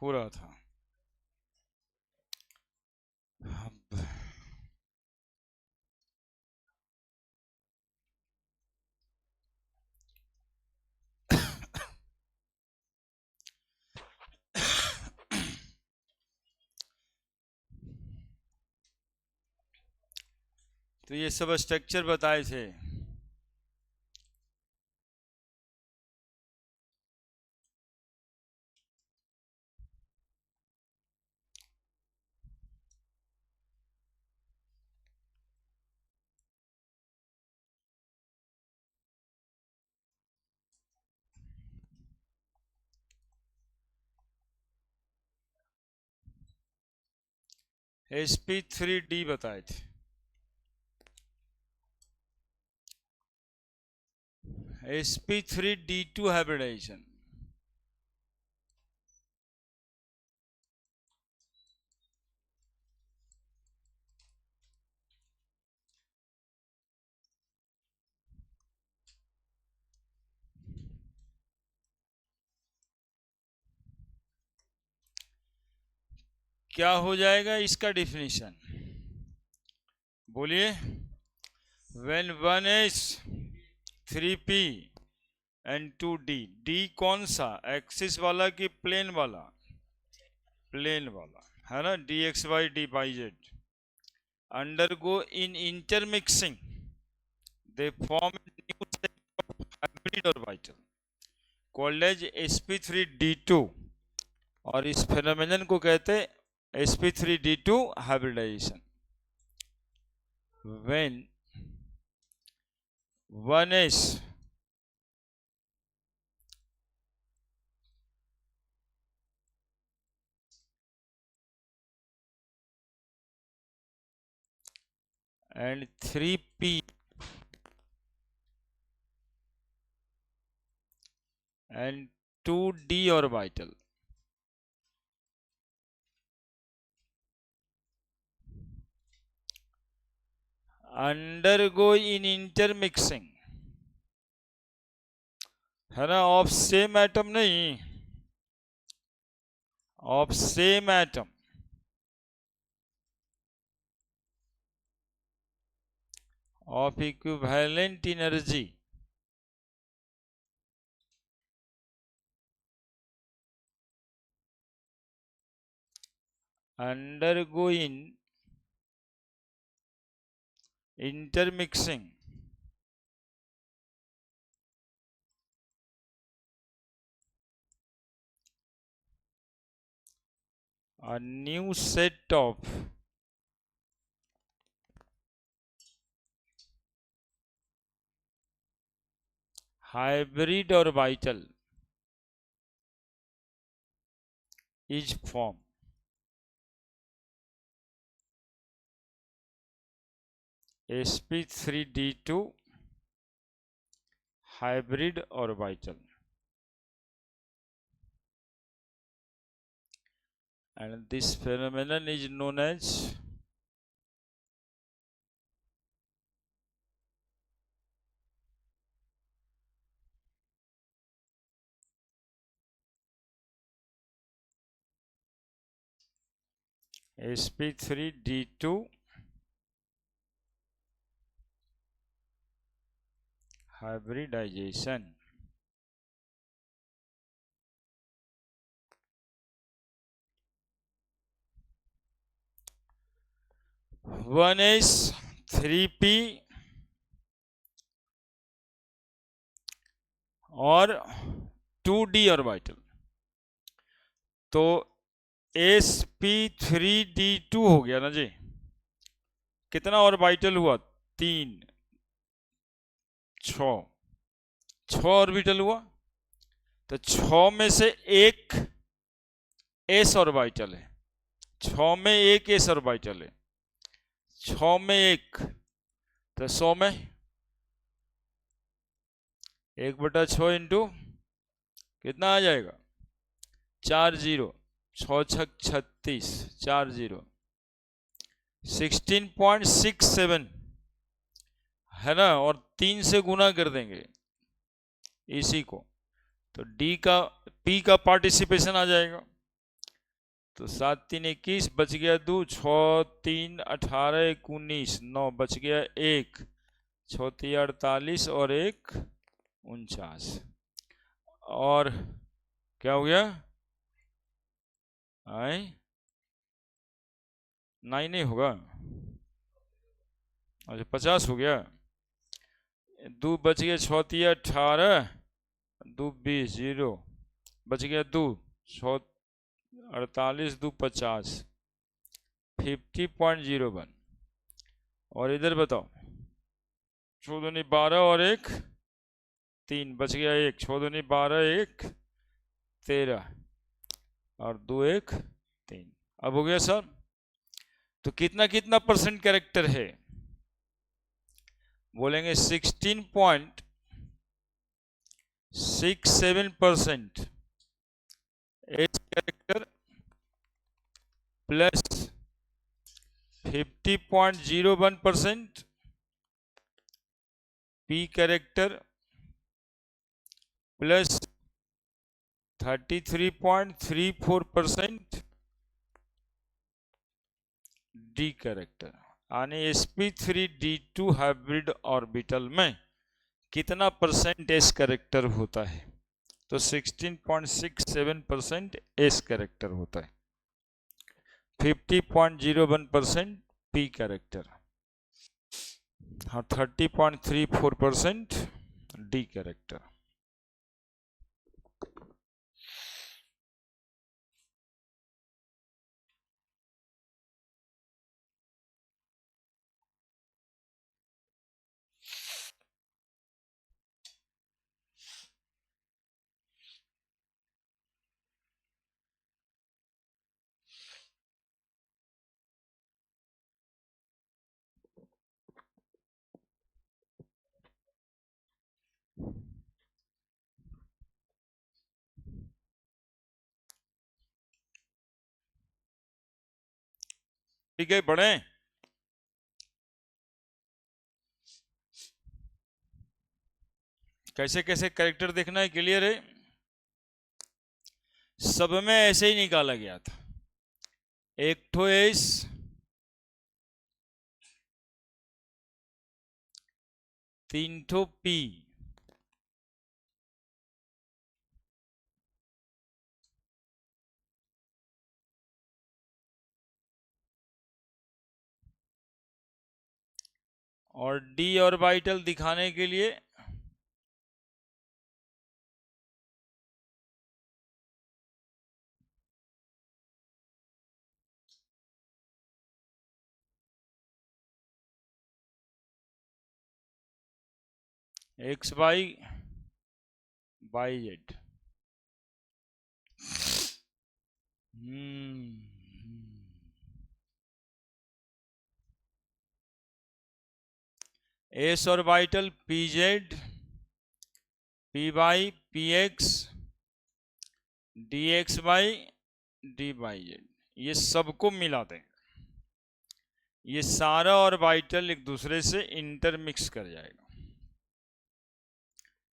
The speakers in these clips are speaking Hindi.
हो रहा था। अब तो ये सब स्ट्रक्चर बताए थे। sp3d बताए थे। sp3d2 hybridisation. क्या हो जाएगा इसका डिफिनीशन, बोलिए। when 1 is 3p and 2d, d कौन सा, एक्सिस वाला कि प्लेन वाला? प्लेन वाला है ना, dxy dyz undergo in intermixing they form a new set of hybrid orbital called as sp3d2, और इस फेनोमेनन को कहते हैं sp3d2 hybridisation. when 1s and 3p and 2d orbital undergo in intermixing, है ना, ऑफ सेम एटम नहीं, of same atom, of equivalent energy, undergo in intermixing a new set of hybrid orbital is formed. sp3d2 hybrid orbital, and this phenomenon is known as sp3d2 hybridization। One is 3p और 2d ऑर्बिटल, तो sp3d2 हो गया ना जी। कितना ऑर्बिटल हुआ? 3, 6 ऑर्बिटल हुआ। तो 6 में से एक s ऑर्बिटल है, 6 में एक s ऑर्बिटल है, 6 में एक, तो 100 में 1/6 इंटू कितना आ जाएगा? 4 0, 6 6 36, 4 0, 16.67 है ना, और 3 से गुना कर देंगे इसी को, तो डी का, पी का पार्टिसिपेशन आ जाएगा। तो 7 3 21 बच गया 2, 6 3 18 19 9 बच गया 1, 6 3 48 और 1 49। और क्या हो गया? आए 9 नहीं होगा, अच्छा 50 हो गया। 2 बच गया, 6 3 18, 2 20 0 बच गया 2, 6 48 2 50, 50.01। और इधर बताओ, 6 दूनी 12 और 1 3 बच गया 1, 6 दूनी 12 1 13 और 2 1 3। अब हो गया सर। तो कितना कितना परसेंट कैरेक्टर है? बोलेंगे 16.67% H character plus 50.01% P character plus 33.34% D character. यानी sp3d2 हाइब्रिड ऑर्बिटल में कितना परसेंट एस कैरेक्टर होता है? तो 16.67% एस कैरेक्टर होता है, 50.01% पी कैरेक्टर, हाँ 30.34% डी कैरेक्टर। ठीक है, बढ़े। कैसे कैसे कैरेक्टर देखना है, क्लियर है? सब में ऐसे ही निकाला गया था। एक ठो एस, तीन ठो पी, और डी ऑर्बिटल दिखाने के लिए x by Z. S orbital P Z, P by P x, D x by D by Z, ये सबको मिला दें। ये सारा ऑर्बिटल एक दूसरे से इंटरमिक्स कर जाएगा।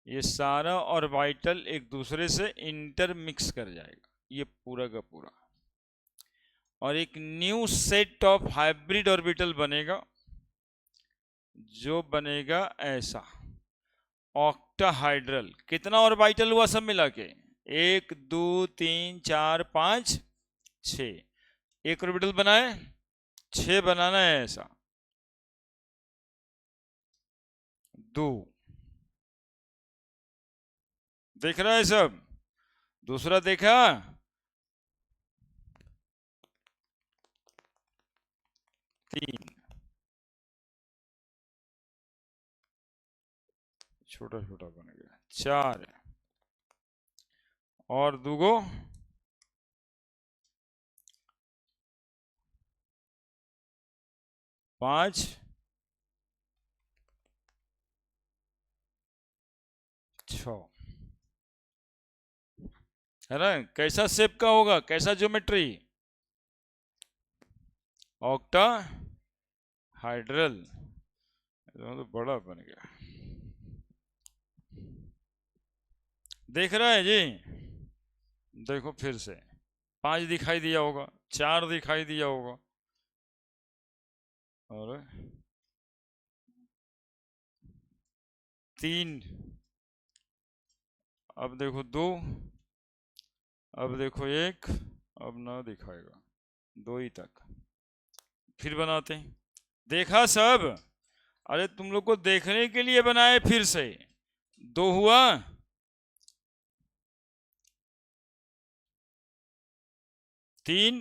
ये सारा ऑर्बिटल एक दूसरे से इंटरमिक्स कर जाएगा, ये पूरा का पूरा। और एक new set of hybrid orbital बनेगा, जो बनेगा ऐसा ऑक्टाहाइड्रल। कितना ऑर्बिटल हुआ सब मिला के? 1 2 3 4 5 6। एक ऑर्बिटल बनाए, 6 बनाना है ऐसा। 2 देख रहा है सब? दूसरा देखा? तीन, छोटा छोटा बन गया। 4 और दूगो 5 6 है ना? कैसा शेप का होगा, कैसा ज्योमेट्री? ऑक्टा हाइड्रल, तो बड़ा बन गया। देख रहा है जी? देखो फिर से, 5 दिखाई दिया होगा, 4 दिखाई दिया होगा, और 3, अब देखो 2, अब देखो 1, अब ना दिखाएगा, 2 ही तक। फिर बनाते हैं, देखा सब? अरे तुम लोग को देखने के लिए बनाए, फिर से 2 हुआ, 3,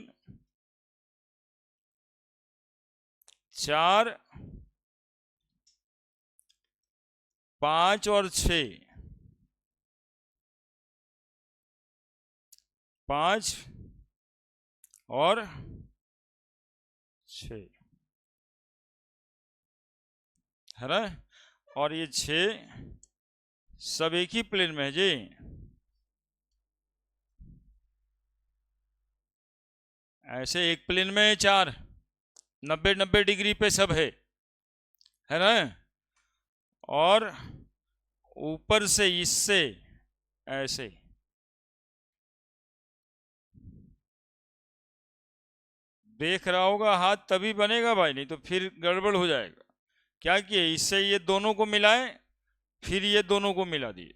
4, 5 और 6, 5 और 6 है ना, और ये 6 सब एक ही प्लेन में है जी। ऐसे एक प्लेन में 4 90 डिग्री पे सब है ना, और ऊपर से इससे ऐसे, देख रहा होगा हाथ तभी बनेगा भाई, नहीं तो फिर गड़बड़ हो जाएगा। क्या किए, इससे ये दोनों को मिलाए, फिर ये दोनों को मिला दिए।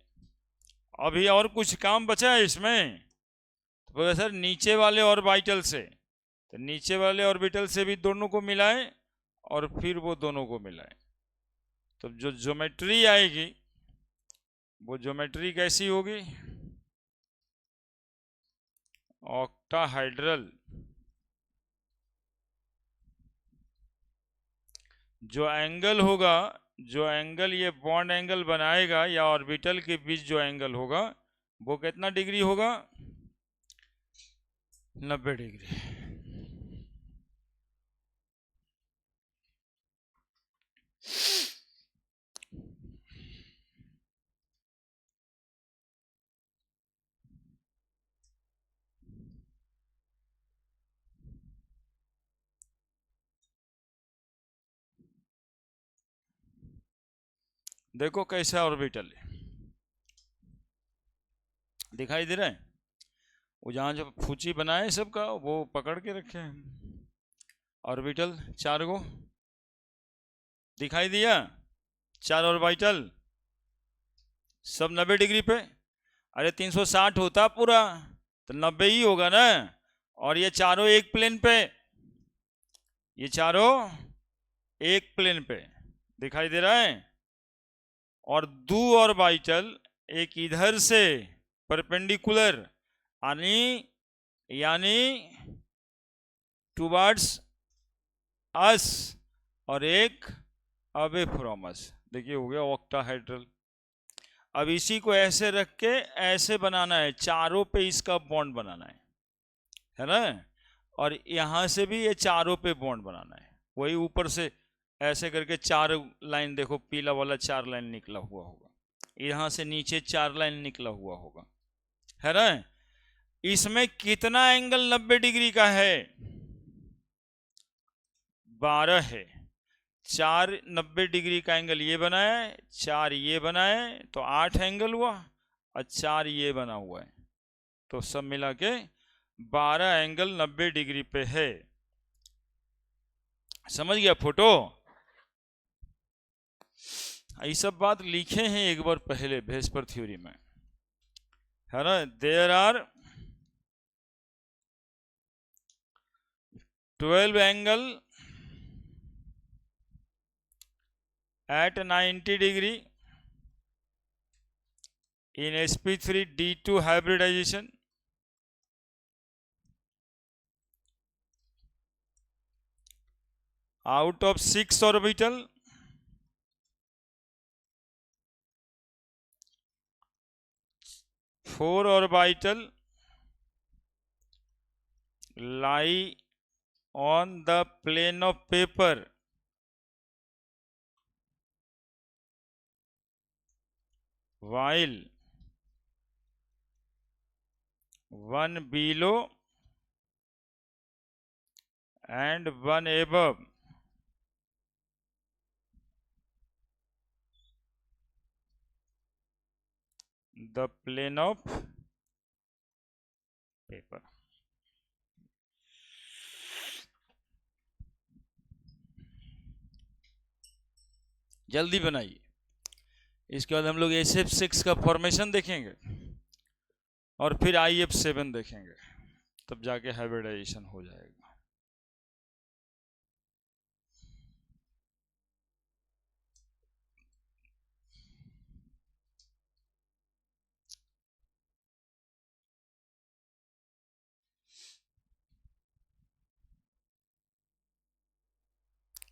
अभी और कुछ काम बचा है इसमें, तो प्रोफेसर नीचे वाले ऑर्बिटल से, तो नीचे वाले ऑर्बिटल से भी दोनों को मिलाए और फिर वो दोनों को मिलाए, तो जो ज्योमेट्री आएगी वो ज्योमेट्री कैसी होगी, ऑक्टाहाइड्रल। जो एंगल होगा, जो एंगल ये बॉन्ड एंगल बनाएगा या ऑर्बिटल के बीच जो एंगल होगा वो कितना डिग्री होगा, 90 डिग्री। देखो कैसा ऑर्बिटल है, दिखाई दे रहा है, वो जहाँ जो फूची बनाए सबका वो पकड़ के रखे हैं ऑर्बिटल, 4 को दिखाई दिया, 4 ऑर्बिटल सब 90 डिग्री पे। अरे 360 होता पूरा तो 90 ही होगा ना, और ये चारों एक प्लेन पे, ये चारों एक प्लेन पे दिखाई दे रहा है, और 2 ऑर्बिटल एक इधर से परपेंडिकुलर, यानी यानी टुवर्ड्स अस, और एक अवे फ्रॉम अस। देखिए हो गया ऑक्टाहेड्रल। अब इसी को ऐसे रख के ऐसे बनाना है, चारों पे इसका बॉन्ड बनाना है ना, और यहां से भी ये चारों पे बॉन्ड बनाना है, वही ऊपर से ऐसे करके 4 लाइन, देखो पीला वाला 4 लाइन निकला हुआ होगा, यहां से नीचे 4 लाइन निकला हुआ होगा, है ना। इसमें कितना एंगल 90 डिग्री का है, 12 है। 4 90 डिग्री का एंगल ये बनाया है, 4 ये बनाए तो 8 एंगल हुआ, और 4 ये बना हुआ है, तो सब मिला के 12 एंगल 90 डिग्री पे है। समझ गया फोटो? ये सब बात लिखे हैं एक बार पहले भेस्पर थ्योरी में, है ना। There are 12 angle at 90 degree in sp3 d2 hybridization, out of 6 orbital, 4 orbital lie on the plane of paper, while 1 below and 1 above the plane of paper। जल्दी बनाइए। इसके बाद हम लोग SF6 का फॉर्मेशन देखेंगे और फिर IF7 देखेंगे, तब जाके हाइब्रिडाइजेशन हो जाएगा।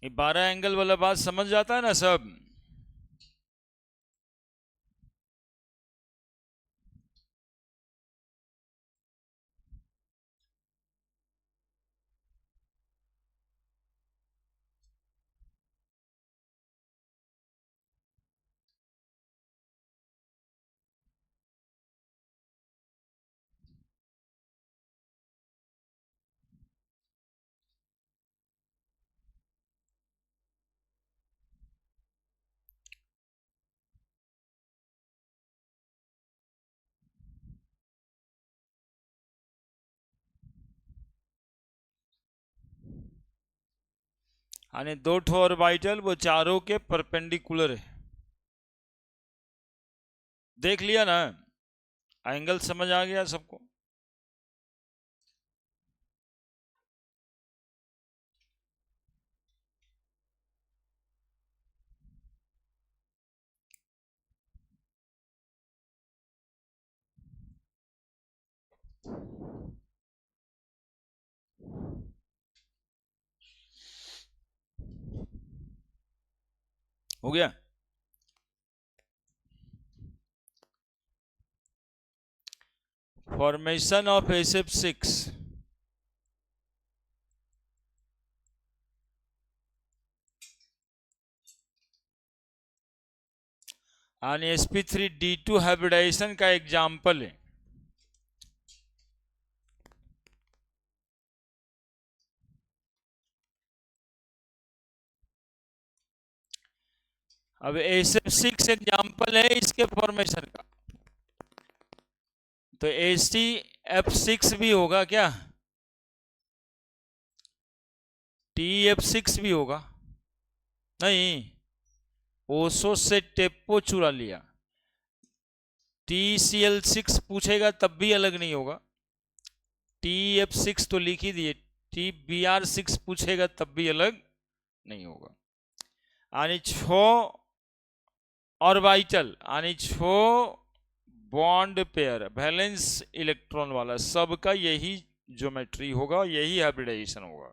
ये 12 एंगल वाला बात समझ जाता है ना सब? यानी 2 ठो ऑर्बिटल वो चारों के परपेंडिकुलर है। देख लिया ना? एंगल समझ आ गया सबको? हो गया? Formation of SF6। और sp3d2 हाइब्रिडाइजेशन का एग्जाम्पल है। अब SF6 एग्जाम्पल है इसके फॉर्मेशन का, तो HTF6 भी होगा क्या? TF6 भी होगा? नहीं, ओसो से टेप्पो चुरा लिया। TCl6 पूछेगा तब भी अलग नहीं होगा। TF6 तो लिख ही दिए। TBr6 पूछेगा तब भी अलग नहीं होगा। यानी 6 ऑर्बिटल यानी 6 बॉन्ड पेयर वैलेंस इलेक्ट्रॉन वाला सबका यही ज्योमेट्री होगा, यही हाइब्रिडाइजेशन होगा।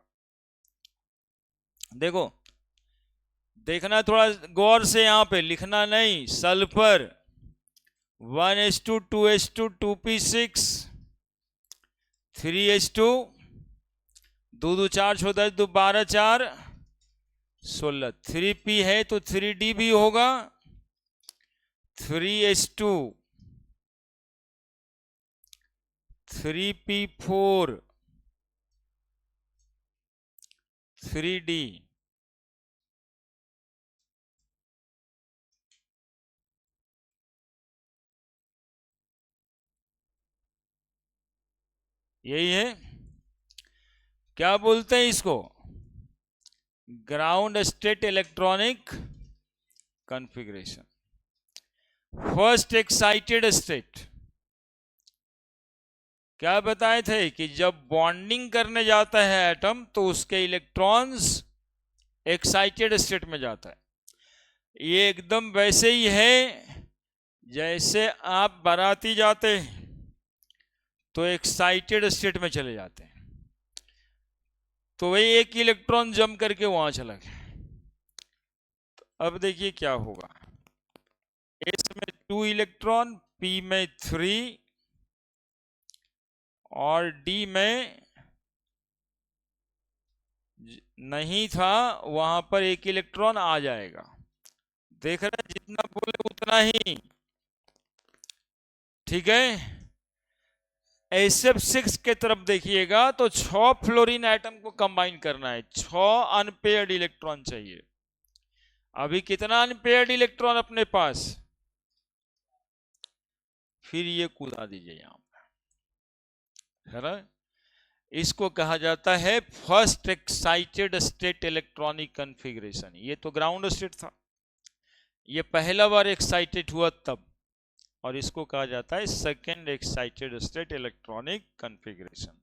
देखो, देखना थोड़ा गौर से, यहां पे लिखना नहीं। Sulphur 1s2 2s2 2p6 3s2 2 2 4 6 10 2 12 4 16 3p है तो 3d भी होगा। 3s2 3p4 3d यही है। क्या बोलते हैं इसको? Ground state electronic configuration. First excited state क्या बताए थे कि जब बॉन्डिंग करने जाता है एटम तो उसके इलेक्ट्रॉन्स एक्साइटेड स्टेट में जाता है। ये एकदम वैसे ही है जैसे आप बाराती जाते हैं तो एक्साइटेड स्टेट में चले जाते हैं, तो वही एक इलेक्ट्रॉन जंप करके वहां चला गया। तो अब देखिए क्या होगा। एस में 2 इलेक्ट्रॉन, पी में 3 और डी में नहीं था, वहां पर एक इलेक्ट्रॉन आ जाएगा। देख रहे हैं, जितना बोले उतना ही। ठीक है। SF6 के तरफ देखिएगा तो 6 फ्लोरीन एटम को कंबाइन करना है, 6 अनपेयर्ड इलेक्ट्रॉन चाहिए। अभी कितना अनपेयर्ड इलेक्ट्रॉन अपने पास? फिर ये कूदा दीजिए यहां पर, है ना? इसको कहा जाता है first excited state electronic configuration. ये तो ग्राउंड स्टेट था। ये पहला बार एक्साइटेड हुआ तब, और इसको कहा जाता है second excited state electronic configuration.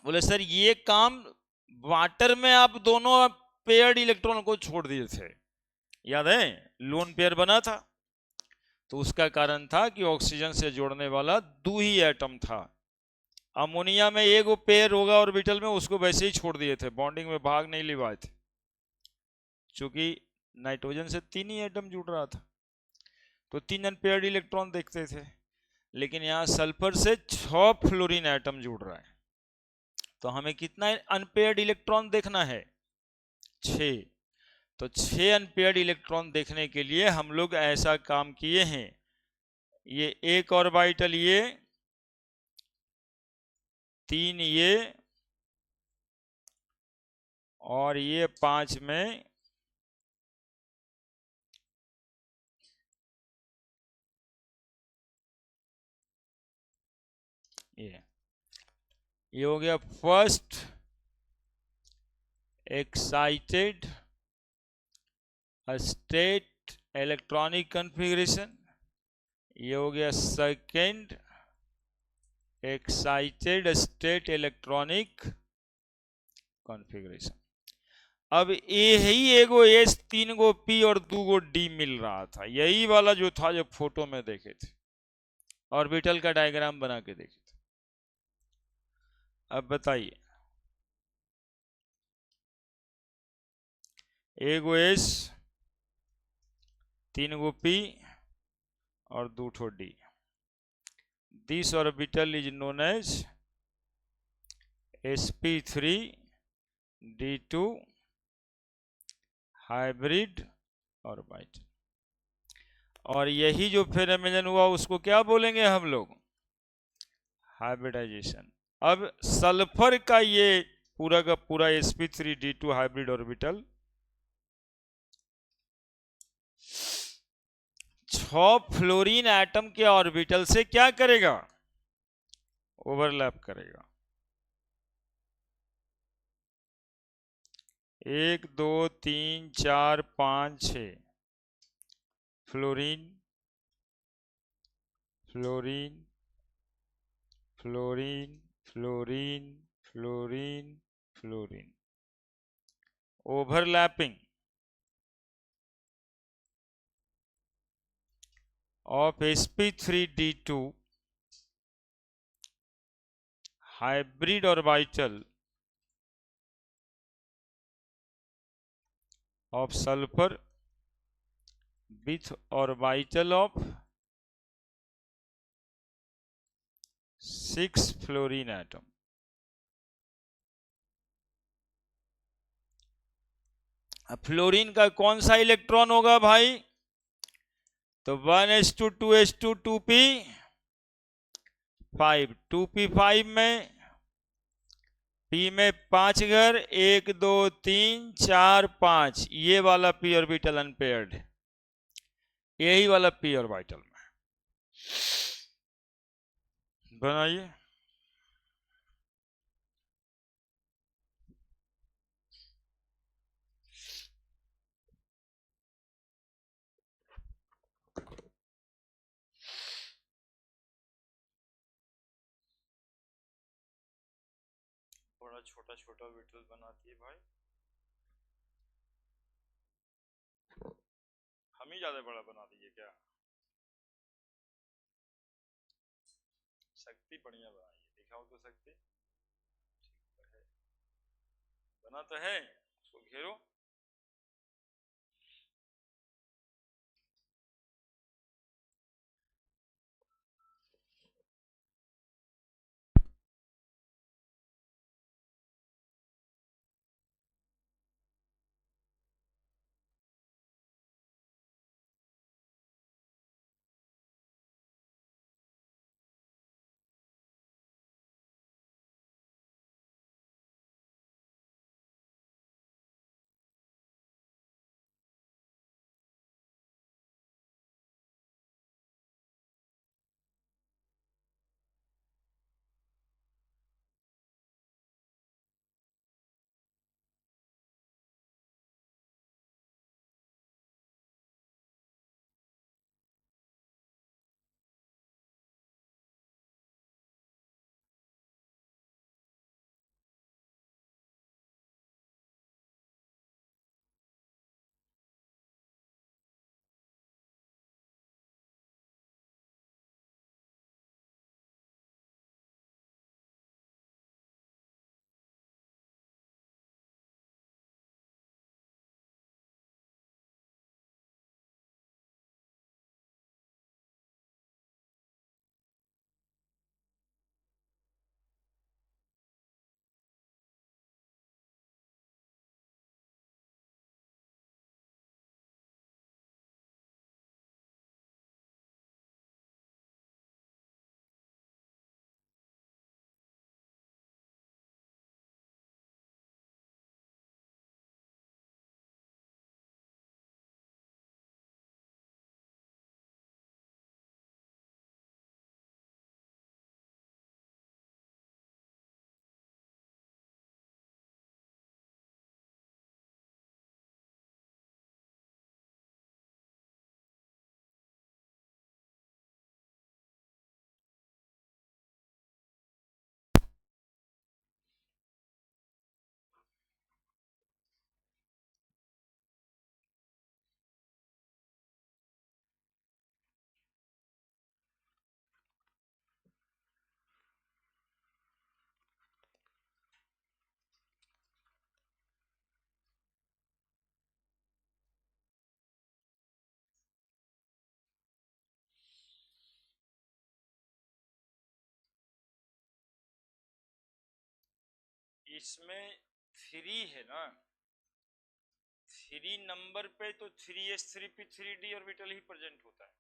बोले सर ये काम वाटर में आप दोनों पेयर्ड इलेक्ट्रॉन को छोड़ दिए थे, याद है, लोन पेयर बना था, तो उसका कारण था कि ऑक्सीजन से जोड़ने वाला दो ही एटम था। अमोनिया में एक वो पेयर होगा ऑर्बिटल में, उसको वैसे ही छोड़ दिए थे, बॉन्डिंग में भाग नहीं लिवाए थे, क्योंकि नाइट्रोजन से तीन ही एटम जुड़ रहा था, तो तीन अनपेयर्ड इलेक्ट्रॉन देखते थे। लेकिन यहाँ सल्फर से 6 फ्लोरीन एटम जुड़ रहा है, तो हमें कितना अनपेयर्ड इलेक्ट्रॉन देखना है? 6। तो 6 अनपेयर्ड इलेक्ट्रॉन देखने के लिए हम लोग ऐसा काम किए हैं, ये एक ऑर्बिटल ये, 3 ये, और ये 5 में ये हो गया first excited state electronic configuration, ये हो गया second excited state electronic configuration. अब यही एगो एस, 3 गो पी और 2 गो डी मिल रहा था, यही वाला जो था जो फोटो में देखे थे, ऑर्बिटल का डायग्राम बना के देखे थे। अब बताइए, एगो एस, 3 गो पी और 2 ठो D, this orbital is known as sp3d2 hybrid orbital, और यही जो फेनोमेनन हुआ उसको क्या बोलेंगे हम लोग? हाइब्रिडाइजेशन। अब सल्फर का ये पूरा का पूरा sp3d2 hybrid orbital 6 fluorine atom के ऑर्बिटल से क्या करेगा? ओवरलैप करेगा। 1 2 3 4 5 6 fluorine fluorine fluorine fluorine fluorine fluorine, overlapping of sp3d2 hybrid orbital of sulfur with orbital of 6 fluorine atom। Fluorine का कौन सा इलेक्ट्रॉन होगा भाई? तो 1s2 2s2 2p5, 2p5 में पी में 5 घर, 1 2 3 4 5, ये वाला पी ऑर्बिटल अनपेयर्ड है, यही वाला पी ऑर्बिटल में बनाइए। बड़ा छोटा छोटा ऑर्बिटल बनाती है भाई, हम ही ज्यादा बड़ा बना दिए क्या? शक्ति बढ़िया बनाइए, दिखाओ तो शक्ति, बना तो है, उसको घेरो। इसमें 3 है ना, 3 नंबर पे तो 3s 3p 3d ऑर्बिटल ही प्रेजेंट होता है।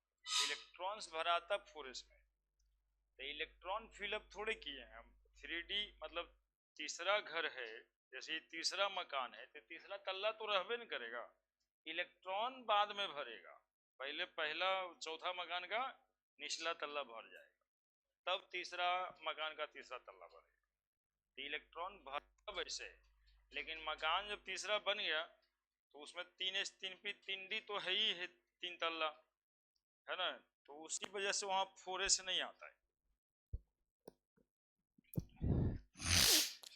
इलेक्ट्रॉन्स भरा आता 4s में, तो इलेक्ट्रॉन फिलअप थोड़े किए हैं हम। 3d मतलब तीसरा घर है, जैसे ये तीसरा मकान है तो तीसरा तल्ला तो रहबे न करेगा, इलेक्ट्रॉन बाद में भरेगा। पहले पहला चौथा मकान का निचला तल्ला भर जाएगा, तब तीसरा मकान का तीसरा तल्ला भरेगा। तो इलेक्ट्रॉन भरा वैसे, लेकिन मकान जब तीसरा बन गया तो उसमें 3s 3p 3d तो है ही है, 3 तल्ला है ना, तो उसी वजह से वहां 4s नहीं आता है।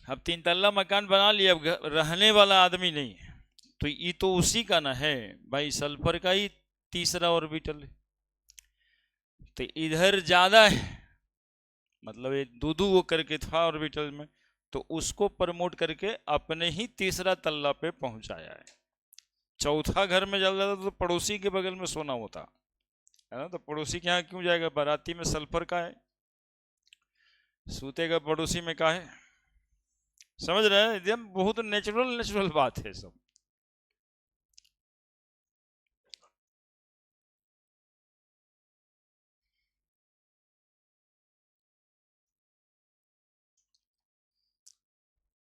अब 3 तल्ला मकान बना लिया, अब रहने वाला आदमी नहीं है, तो ये तो उसी का ना है भाई, सल्फर का ही तीसरा ऑर्बिटल है। तो इधर ज्यादा है, मतलब ये दो वो करके था ऑर्बिटल में, तो उसको प्रमोट करके अपने ही तीसरा तल्ला पे पहुंचाया है। चौथा घर में जल जाता तो पड़ोसी के बगल में सोना होता है ना, तो पड़ोसी के यहाँ क्यों जाएगा, बाराती में सल्फर का है, सूतेगा पड़ोसी में का है, समझ रहे हैं? एकदम बहुत नेचुरल बात है सब।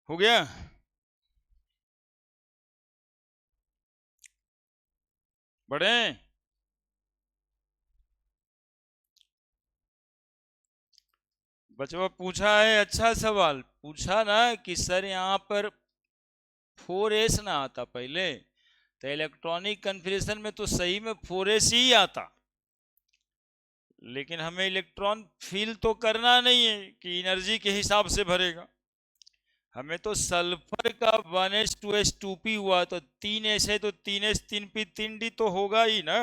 हो गया? बड़े बचवा पूछा है, अच्छा सवाल पूछा ना कि सर यहाँ पर 4s ना आता पहले, तो इलेक्ट्रॉनिक कन्फिग्रेशन में तो सही में 4s ही आता, लेकिन हमें इलेक्ट्रॉन फील तो करना नहीं है कि एनर्जी के हिसाब से भरेगा, हमें तो सल्फर का 1s 2s 2p हुआ तो 3s है तो 3s 3p 3d तो होगा ही ना।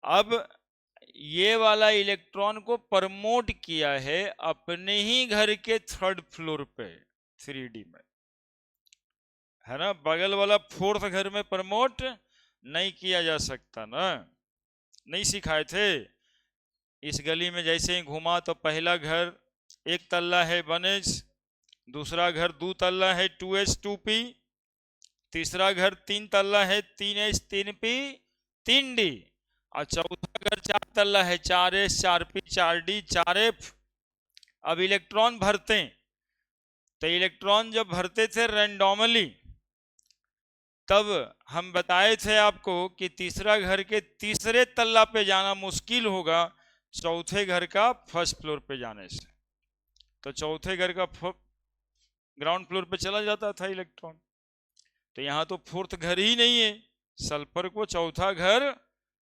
अब ये वाला इलेक्ट्रॉन को प्रमोट किया है अपने ही घर के 3rd फ्लोर पे 3d में, है ना, बगल वाला 4th घर में प्रमोट नहीं किया जा सकता ना, नहीं सिखाए थे? इस गली में जैसे ही घुमा तो पहला घर 1 तल्ला है 1s, दूसरा घर 2 तल्ला है 2s 2p, तीसरा घर 3 तल्ला है 3s 3p 3d, और चौथा घर 4 तल्ला है 4s 4p 4d 4f। अब इलेक्ट्रॉन भरते हैं, तो इलेक्ट्रॉन जब भरते थे रैंडमली, तब हम बताए थे आपको कि तीसरा घर के तीसरे तल्ला पे जाना मुश्किल होगा चौथे घर का 1st फ्लोर पे जाने से, तो चौथे घर का ग्राउंड फ्लोर पे चला जाता था इलेक्ट्रॉन। तो यहाँ तो 4th घर ही नहीं है, सल्फर को चौथा घर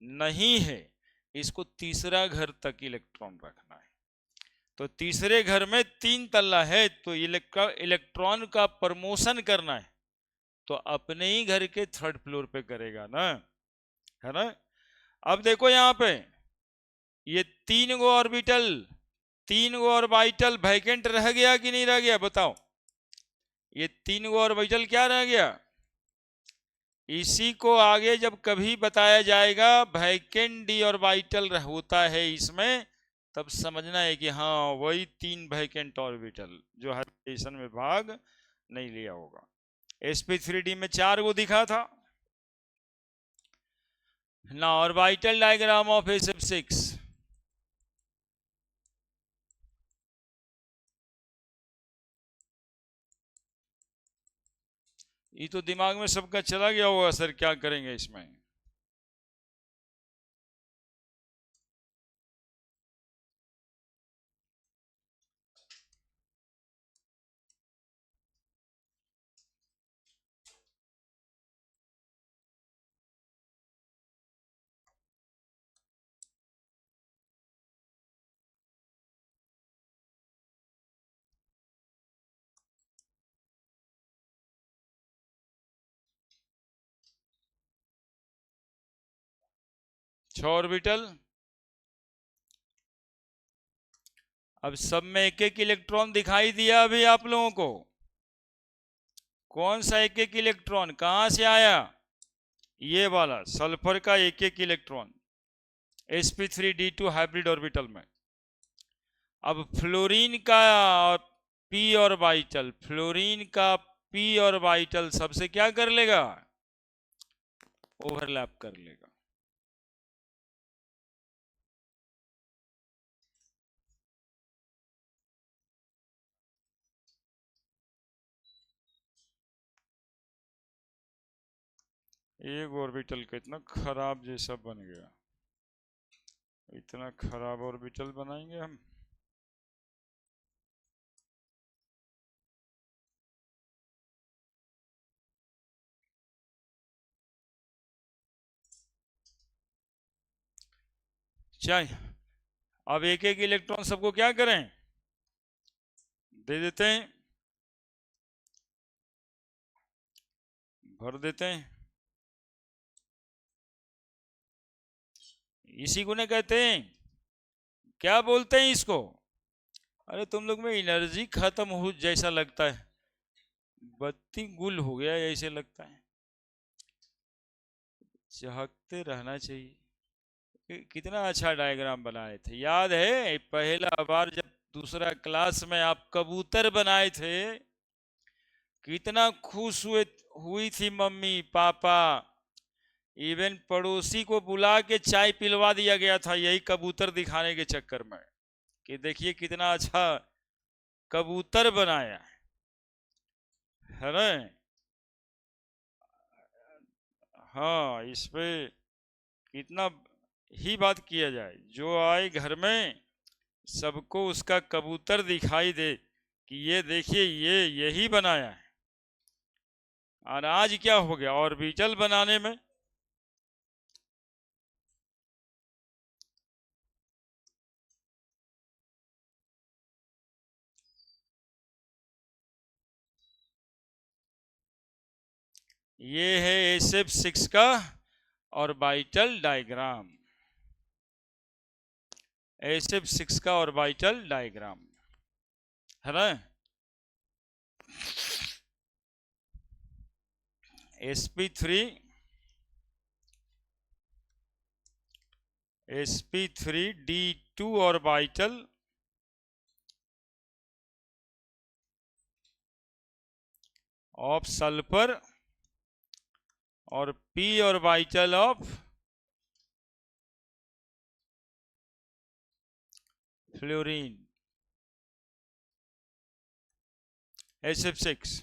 नहीं है, इसको तीसरा घर तक इलेक्ट्रॉन रखना है। तो तीसरे घर में 3 तल्ला है, तो इलेक्ट्रॉन का प्रमोशन करना है तो अपने ही घर के 3rd फ्लोर पे करेगा ना, है ना। अब देखो यहाँ पे ये 3 गो ऑर्बिटल 3 गो ऑर्बिटल वैकेंट रह गया कि नहीं रह गया, बताओ? ये 3 गो ऑर्बिटल क्या रह गया? इसी को आगे जब कभी बताया जाएगा वैकेंट डी ऑर्बिटल होता है इसमें, तब समझना है कि हाँ वही 3 वैकेंट ऑर्बिटल जो हाइब्रिडेशन में भाग नहीं लिया होगा। sp3d में 4 गो दिखा था ना। ऑर्बिटल डायग्राम ऑफ sf6, ये तो दिमाग में सबका चला गया होगा सर, क्या करेंगे इसमें? छह ऑर्बिटल, अब सब में एक एक इलेक्ट्रॉन दिखाई दिया अभी आप लोगों को? कौन सा एक एक इलेक्ट्रॉन कहां से आया? ये वाला सल्फर का एक एक इलेक्ट्रॉन sp3d2 हाइब्रिड ऑर्बिटल में। अब फ्लोरीन का पी ऑर्बिटल, फ्लोरीन का पी ऑर्बिटल सबसे क्या कर लेगा, ओवरलैप कर लेगा। एक ऑर्बिटल का इतना खराब जैसा बन गया, इतना खराब ऑर्बिटल बनाएंगे हम। चाहिए अब एक एक इलेक्ट्रॉन सबको क्या करें, दे देते हैं, भर देते हैं। इसी को ना कहते हैं, क्या बोलते हैं इसको, अरे तुम लोग में एनर्जी खत्म हो जैसा लगता है, बत्ती गुल हो गया ऐसे लगता है, चहकते रहना चाहिए। कितना अच्छा डायग्राम बनाए थे, याद है पहला बार जब दूसरा क्लास में आप कबूतर बनाए थे, कितना खुश हुई थी मम्मी पापा, इवन पड़ोसी को बुला के चाय पिलवा दिया गया था यही कबूतर दिखाने के चक्कर में, कि देखिए कितना अच्छा कबूतर बनाया है ना। हाँ, इस पे कितना ही बात किया जाए, जो आए घर में सबको उसका कबूतर दिखाई दे कि ये देखिए ये यही बनाया है। और आज क्या हो गया ऑर्बिटल बनाने में, ये है SF6 का ऑर्बिटल डायग्राम, SF6 का ऑर्बिटल डायग्राम है ना। sp3 sp3d2 orbital of sulphur और p orbital of fluorine, SF6,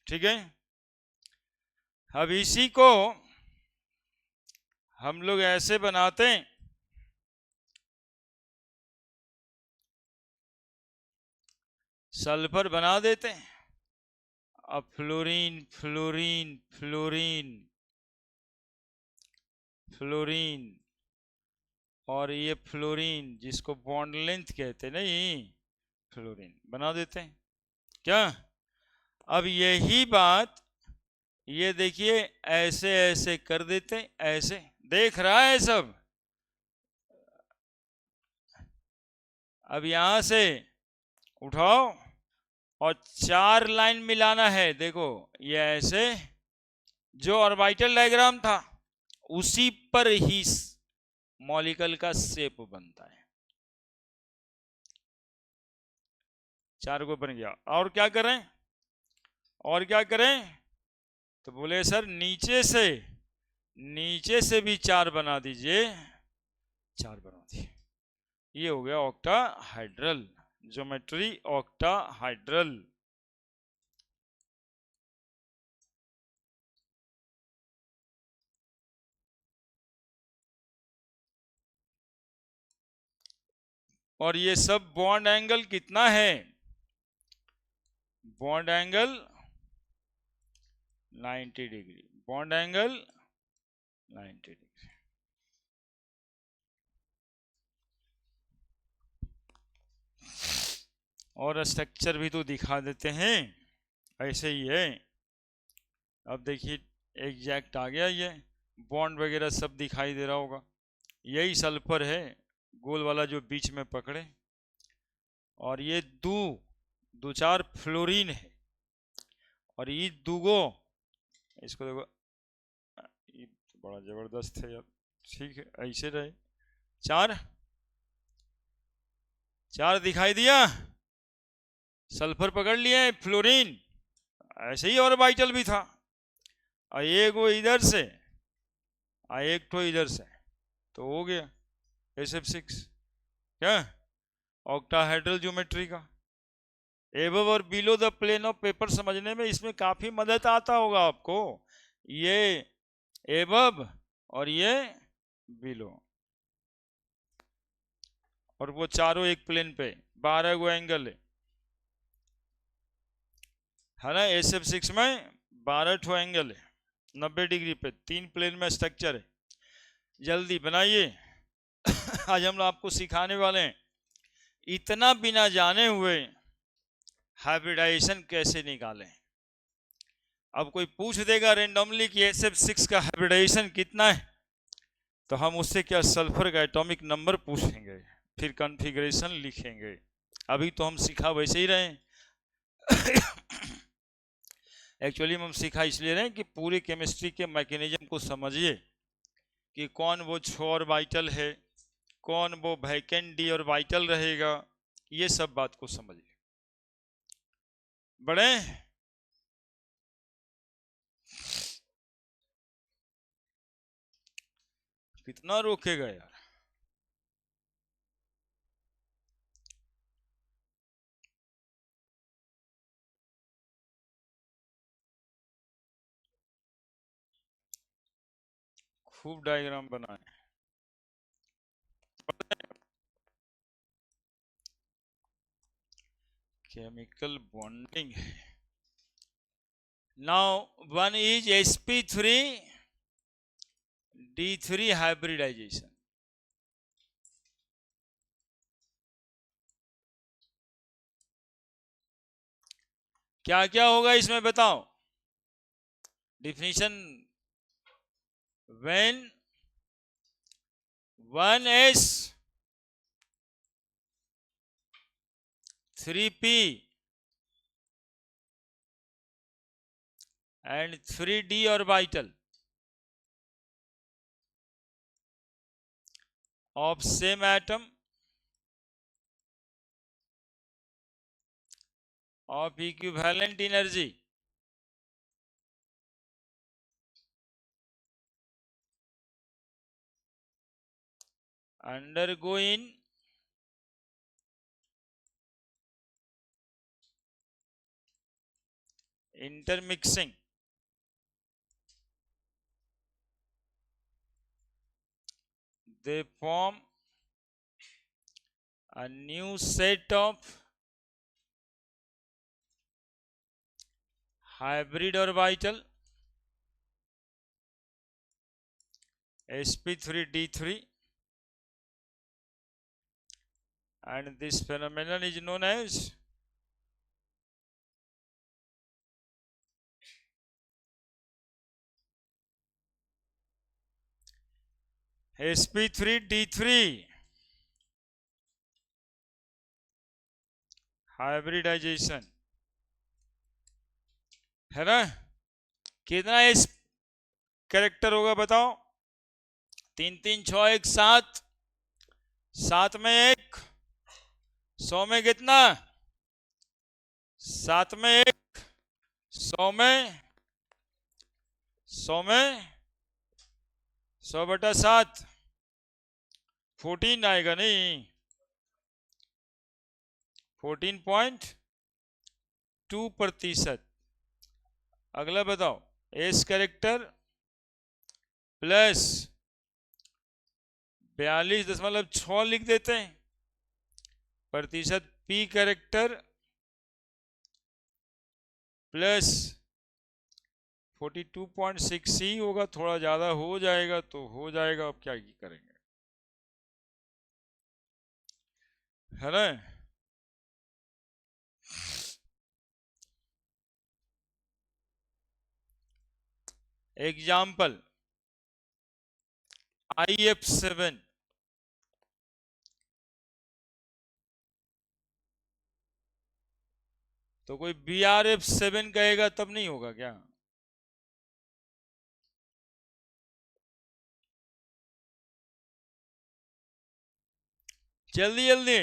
ठीक है। अब इसी को हम लोग ऐसे बनाते हैं, सल्फर बना देते हैं, अब फ्लोरीन फ्लोरीन फ्लोरीन फ्लोरीन, और ये फ्लोरीन जिसको बॉन्ड लेंथ कहते नहीं, फ्लोरीन बना देते हैं क्या। अब यही बात ये देखिए ऐसे ऐसे कर देते हैं, ऐसे देख रहा है सब। अब यहां से उठाओ और 4 लाइन मिलाना है, देखो ये ऐसे जो ऑर्बिटल डायग्राम था उसी पर ही मॉलिक्यूल का शेप बनता है। 4 को बन गया, और क्या करें, और क्या करें, तो बोले सर नीचे से भी 4 बना दीजिए, 4 बना दिए, ये हो गया ऑक्टाहाइड्रल, ज्योमेट्री ऑक्टाहाइड्रल। और ये सब बॉन्ड एंगल कितना है, bond angle 90 degree, bond angle 90 degree. और स्ट्रक्चर भी तो दिखा देते हैं, ऐसे ही है। अब देखिए एग्जैक्ट आ गया, ये बॉन्ड वगैरह सब दिखाई दे रहा होगा, यही सल्फर है गोल वाला जो बीच में पकड़े, और ये दो चार फ्लोरीन है, और ये दूगो, इसको देखो ये तो बड़ा जबरदस्त है यार, ठीक है ऐसे रहे, 4 दिखाई दिया। सल्फर पकड़ लिए, फ्लोरीन ऐसे ही ऑर्बिटल भी था, और एक वो इधर से और एक तो इधर से, तो हो गया SF6 क्या, ऑक्टाहेड्रल ज्योमेट्री का। एबव और below the plane of paper समझने में इसमें काफी मदद आता होगा आपको, ये एबव और ये बिलो, और वो चारों एक प्लेन पे 12 गो एंगल है ना। SF6 में 12 ठो एंगल है 90 डिग्री पे, 3 प्लेन में स्ट्रक्चर है। जल्दी बनाइए। आज हम आपको सिखाने वाले हैं इतना बिना जाने हुए हाइब्रिडाइजेशन कैसे निकालें। अब कोई पूछ देगा रेंडमली कि SF6 का हाइब्रिडाइजेशन कितना है, तो हम उससे क्या सल्फर का एटॉमिक नंबर पूछेंगे, फिर कॉन्फ़िगरेशन लिखेंगे। अभी तो हम सिखा वैसे ही रहे हैं। एक्चुअली हम सिखा इसलिए रहे हैं कि पूरी केमिस्ट्री के मैकेनिज्म को समझिए कि कौन वो 6 ऑर्बिटल है, कौन वो वैकेंट d ऑर्बिटल रहेगा, ये सब बात को समझिए। बड़े कितना रोकेगा यार। खूब डायग्राम बनाए। केमिकल बॉन्डिंग है। Now one is sp3d3 hybridisation. क्या क्या होगा इसमें बताओ। Definition, when 1s3p and 3d orbital of same atom of equivalent energy undergoing intermixing, they form a new set of hybrid orbital sp3d3, and this phenomenon is known as sp3d3 hybridisation, है ना। कितना इस कैरेक्टर होगा बताओ। 3 3 6 1 7, 7 में 1, 100 में कितना, 7 में 1, 100 में 100 में 100/7, 14 आएगा नहीं, 14.2%। अगला बताओ, एस कैरेक्टर प्लस 42.6 लिख देते हैं प्रतिशत, पी कैरेक्टर प्लस 42.6 ही होगा, थोड़ा ज्यादा हो जाएगा तो हो जाएगा, अब क्या करेंगे, है ना। एग्जाम्पल IF7, तो कोई BRF7 कहेगा तब नहीं होगा क्या। जल्दी जल्दी,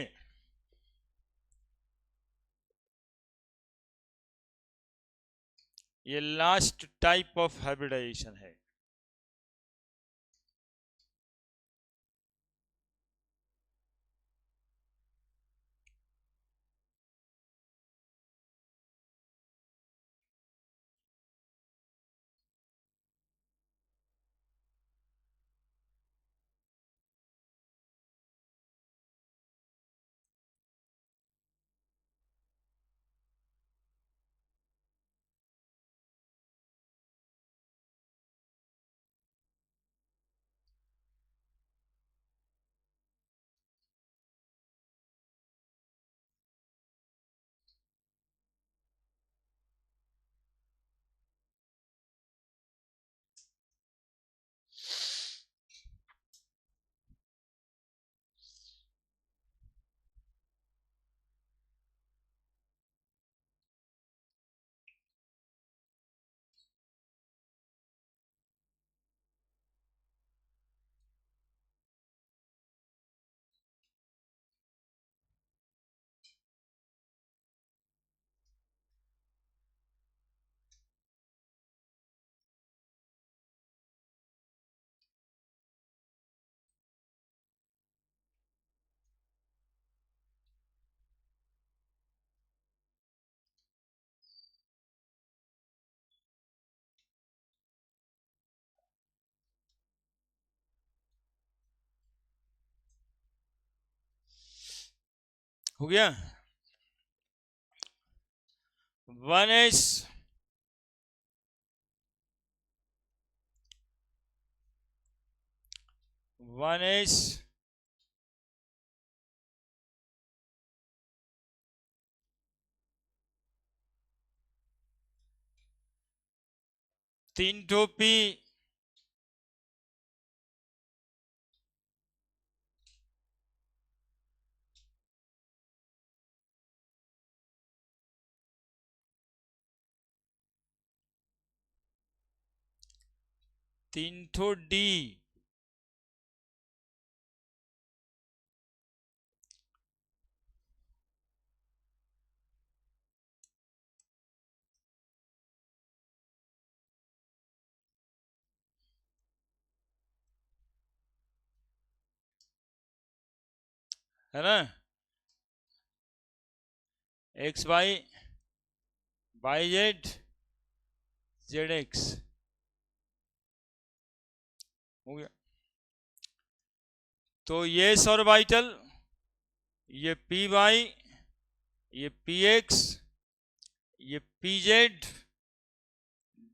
ये लास्ट टाइप ऑफ हाइब्रिडाइजेशन है। हो गया। 1s 1s 3 p, तीन डी, है ना, x y y z z x. हो गया। तो ये ऑर्बिटल, ये पी वाई, ये पी एक्स, ये p z,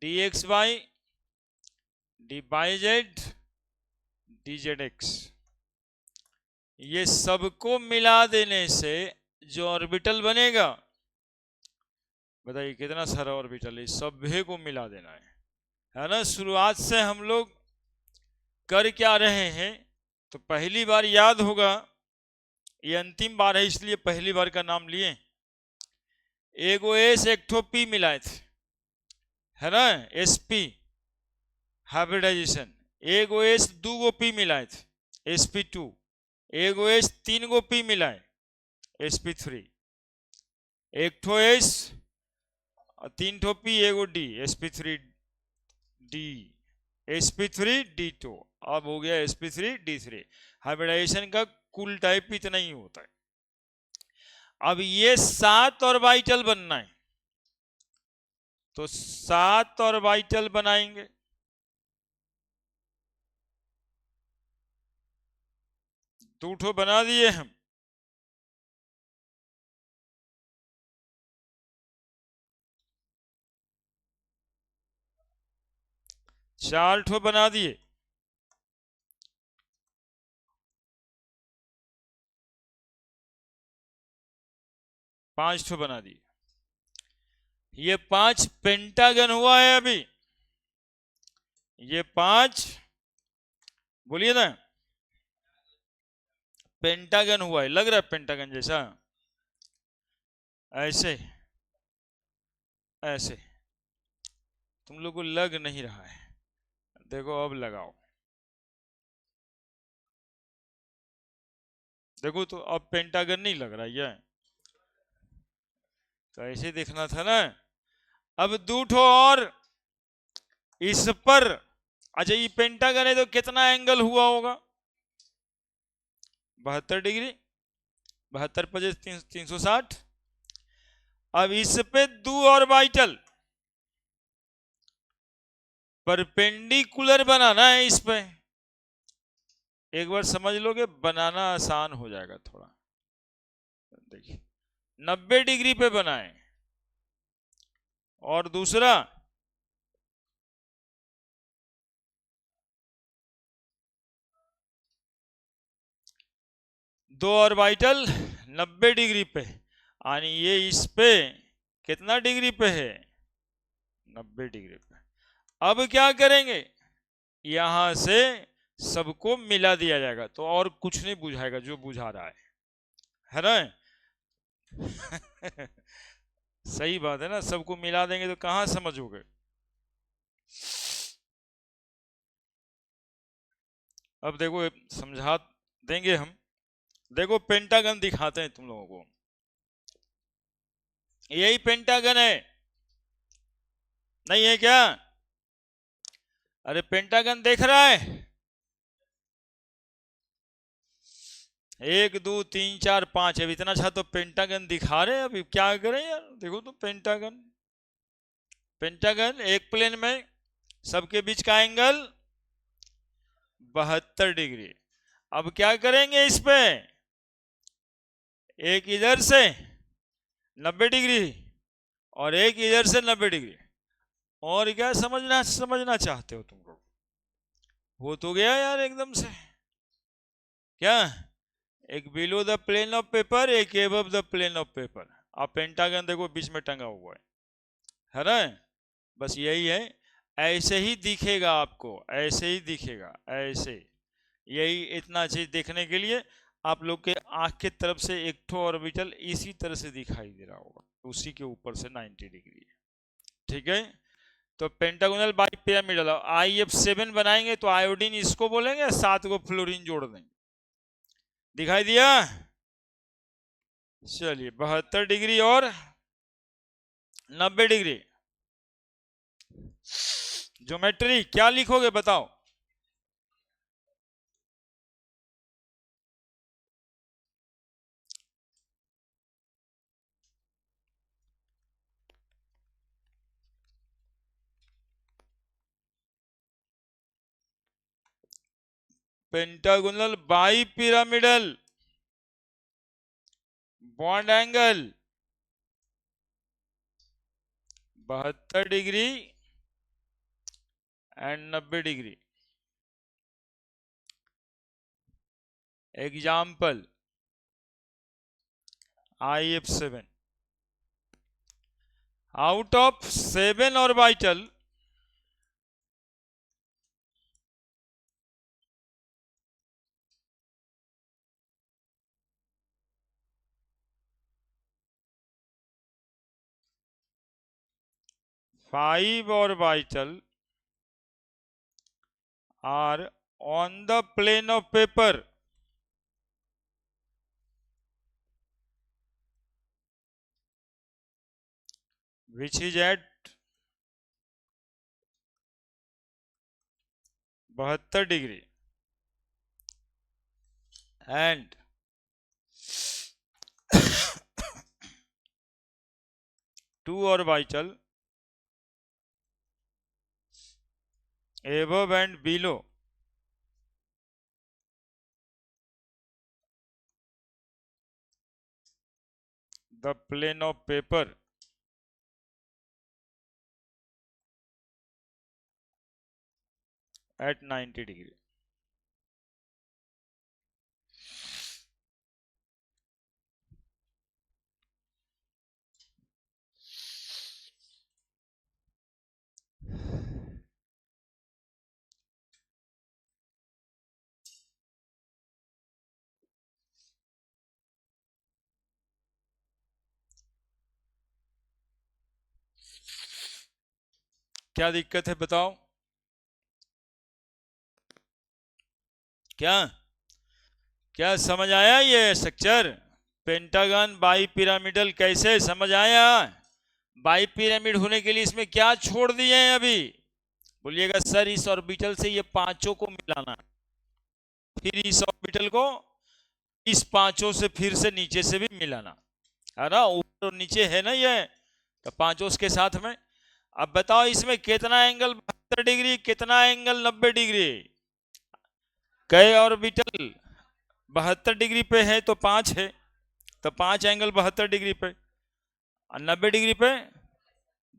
d x y, d y z, d z x, ये सबको मिला देने से जो ऑर्बिटल बनेगा, बताइए कितना सारा ऑर्बिटल है, सभी को मिला देना है ना। शुरुआत से हम लोग कर क्या रहे हैं, तो पहली बार याद होगा, ये अंतिम बार है इसलिए पहली बार का नाम लिए। एगो एस एक ठो पी मिलाए थे, है ना, एसपी हाइब्रिडाइजेशन। एगो एस दू गो पी मिलाए थे, sp2। एगो एस तीन गो पी मिलाए, sp3। एक ठो एस तीन ठो पी एगो D, sp3 D, sp3 d2। अब हो गया sp3 d3। हाइब्रिडाइजेशन का कुल टाइप इतना ही होता है। अब ये 7 ऑर्बिटल बनना है, तो 7 ऑर्बिटल बनाएंगे। दो ठो बना दिए हम, चार ठो बना दिए, 5 ठो बना दिए। ये 5 पेंटागन हुआ है अभी, ये 5 बोलिए ना, पेंटागन हुआ है। लग रहा है पेंटागन जैसा, ऐसे ऐसे तुम लोग को लग नहीं रहा है, देखो अब लगाओ, देखो तो अब पेंटागन नहीं लग रहा है, तो ऐसे देखना था ना। अब दूठो और इस पर, अच्छा ये पेंटागन है तो कितना एंगल हुआ होगा? 72 डिग्री, 72 पचे 360। अब इस पे दो ऑर्बिटल परपेंडिकुलर बनाना है इस पे। एक बार समझ लोगे बनाना आसान हो जाएगा थोड़ा। देखिए 90 डिग्री पे बनाए, और दूसरा दो ऑर्बिटल 90 डिग्री पे, यानी ये इस पे कितना डिग्री पे है? 90 डिग्री पे। अब क्या करेंगे, यहां से सबको मिला दिया जाएगा, तो और कुछ नहीं बुझाएगा जो बुझा रहा है ना? सही बात है ना, सबको मिला देंगे तो कहां समझोगे। अब देखो समझा देंगे हम। देखो पेंटागन दिखाते हैं तुम लोगों को, यही पेंटागन है, नहीं है क्या? अरे पेंटागन देख रहा है, 1 2 3 4 5। अब इतना अच्छा तो पेंटागन दिखा रहे हैं, अभी क्या करें यार। देखो तो पेंटागन, पेंटागन एक प्लेन में, सबके बीच का एंगल 72 डिग्री। अब क्या करेंगे इस पे, एक इधर से 90 डिग्री और एक इधर से 90 डिग्री। और क्या समझना समझना चाहते हो तुम लोग? हो तो गया यार एकदम से। क्या, एक below the plane of paper, एक above the plane of paper. आप पेंटागन देखो बीच में टंगा हुआ है ना? बस यही है, ऐसे ही दिखेगा आपको, ऐसे ही दिखेगा, ऐसे। यही इतना चीज देखने के लिए आप लोग के आंख के तरफ से एक ठो ऑर्बिटल इसी तरह से दिखाई दे रहा होगा, उसी के ऊपर से 90 डिग्री है। ठीक है, तो पेंटागोनल बाई पिरामिडल IF7 बनाएंगे तो आयोडीन इसको बोलेंगे, 7 को फ्लोरीन जोड़ देंगे। दिखाई दिया? चलिए 72 डिग्री और 90 डिग्री। ज्योमेट्री क्या लिखोगे बताओ? Pentagonal bi pyramidal bond angle 72 degree and 90 degree. Example IF7, out of 7 orbital five orbital are on the plane of paper which is at 72 degree and two orbital above and below the plane of paper at 90 degree. क्या दिक्कत है बताओ? क्या क्या समझ आया ये स्ट्रक्चर? पेंटागन बाई पिरामिडल कैसे समझ आया? बाई पिरामिड होने के लिए इसमें क्या छोड़ दिए हैं अभी? बोलिएगा सर इस ऑर्बिटल से ये पांचों को मिलाना, फिर इस ऑर्बिटल को इस पांचों से फिर से नीचे से भी मिलाना, है ना, ऊपर और नीचे है ना ये, तो पांचों के साथ में। अब बताओ इसमें कितना एंगल 72 डिग्री, कितना एंगल 90 डिग्री? कई ऑर्बिटल 72 डिग्री पे है तो 5 है, तो 5 एंगल 72 डिग्री पे, और 90 डिग्री पे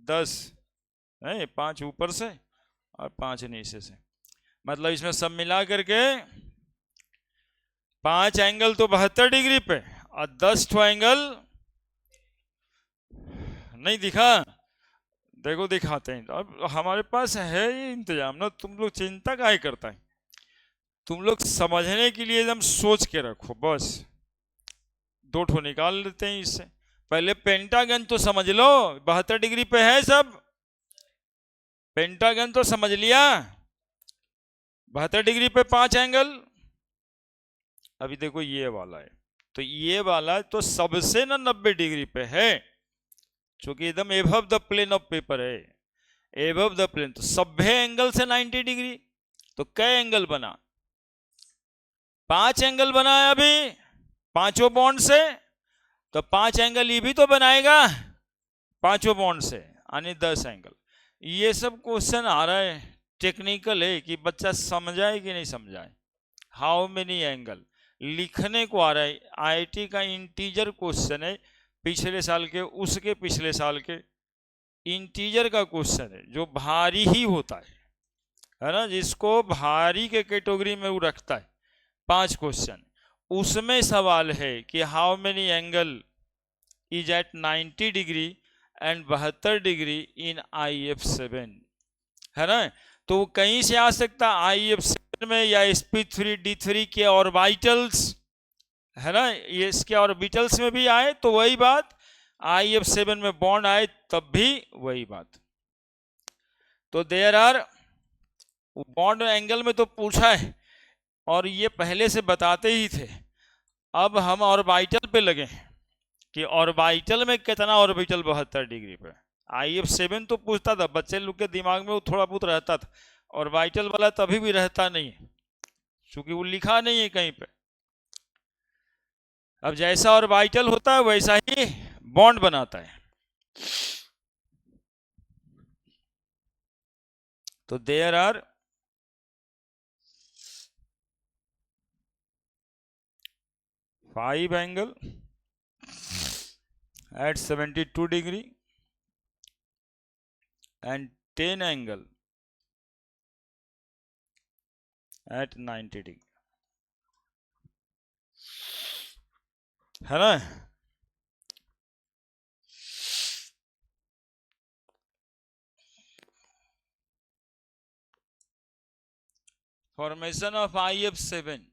10 है, 5 ऊपर से और 5 नीचे से, मतलब इसमें सब मिला करके 5 एंगल तो 72 डिग्री पे और 10 ठो एंगल नहीं दिखा, देखो दिखाते हैं। अब हमारे पास है ये इंतजाम ना, तुम लोग चिंता काहे करता है, तुम लोग समझने के लिए एकदम सोच के रखो बस। 2 ठो निकाल लेते हैं इससे। पहले पेंटागन तो समझ लो, 72 डिग्री पे है सब, पेंटागन तो समझ लिया, 72 डिग्री पे 5 एंगल। अभी देखो ये वाला है, तो ये वाला तो सबसे ना 90 डिग्री पे है, क्योंकि एकदम above the plane of paper है, एबव द प्लेन, तो सभ्य एंगल से 90 डिग्री, तो कई एंगल बना? 5 एंगल बना है अभी, पांचों बॉन्ड से, तो 5 एंगल ये भी तो बनाएगा पांचों बॉन्ड से, यानी 10 एंगल। ये सब क्वेश्चन आ रहा है, टेक्निकल है कि बच्चा समझाए कि नहीं समझाए। हाउ मेनी एंगल लिखने को आ रहा है, आईआईटी का इंटीजर क्वेश्चन है, पिछले साल के, उसके पिछले साल के इंटीजर का क्वेश्चन है, जो भारी ही होता है ना, जिसको भारी के कैटेगरी में वो रखता है। 5 क्वेश्चन, उसमें सवाल है कि how many angle is at 90 degree and 72 degree in IF7, है ना। तो वो कहीं से आ सकता है, IF7 में या sp3d3 के ऑर्बिटल्स, है ना, ये इसके ऑर्बिटल्स में भी आए तो वही बात, IF7 में बॉन्ड आए तब भी वही बात। तो देयर आर, बॉन्ड एंगल में तो पूछा है और ये पहले से बताते ही थे। अब हम ऑर्बिटल पे लगे कि ऑर्बिटल में कितना ऑर्बिटल 72 डिग्री पे। IF7 तो पूछता था, बच्चे लोग के दिमाग में वो थोड़ा बहुत रहता था, ऑर्बिटल वाला तभी भी रहता नहीं है क्योंकि वो लिखा नहीं है कहीं पे। अब जैसा ऑर्बिटल होता है वैसा ही बॉन्ड बनाता है। तो there are 5 angle at 72 degree and 10 angle at 90 degree, है ना। फॉर्मेशन ऑफ IF7,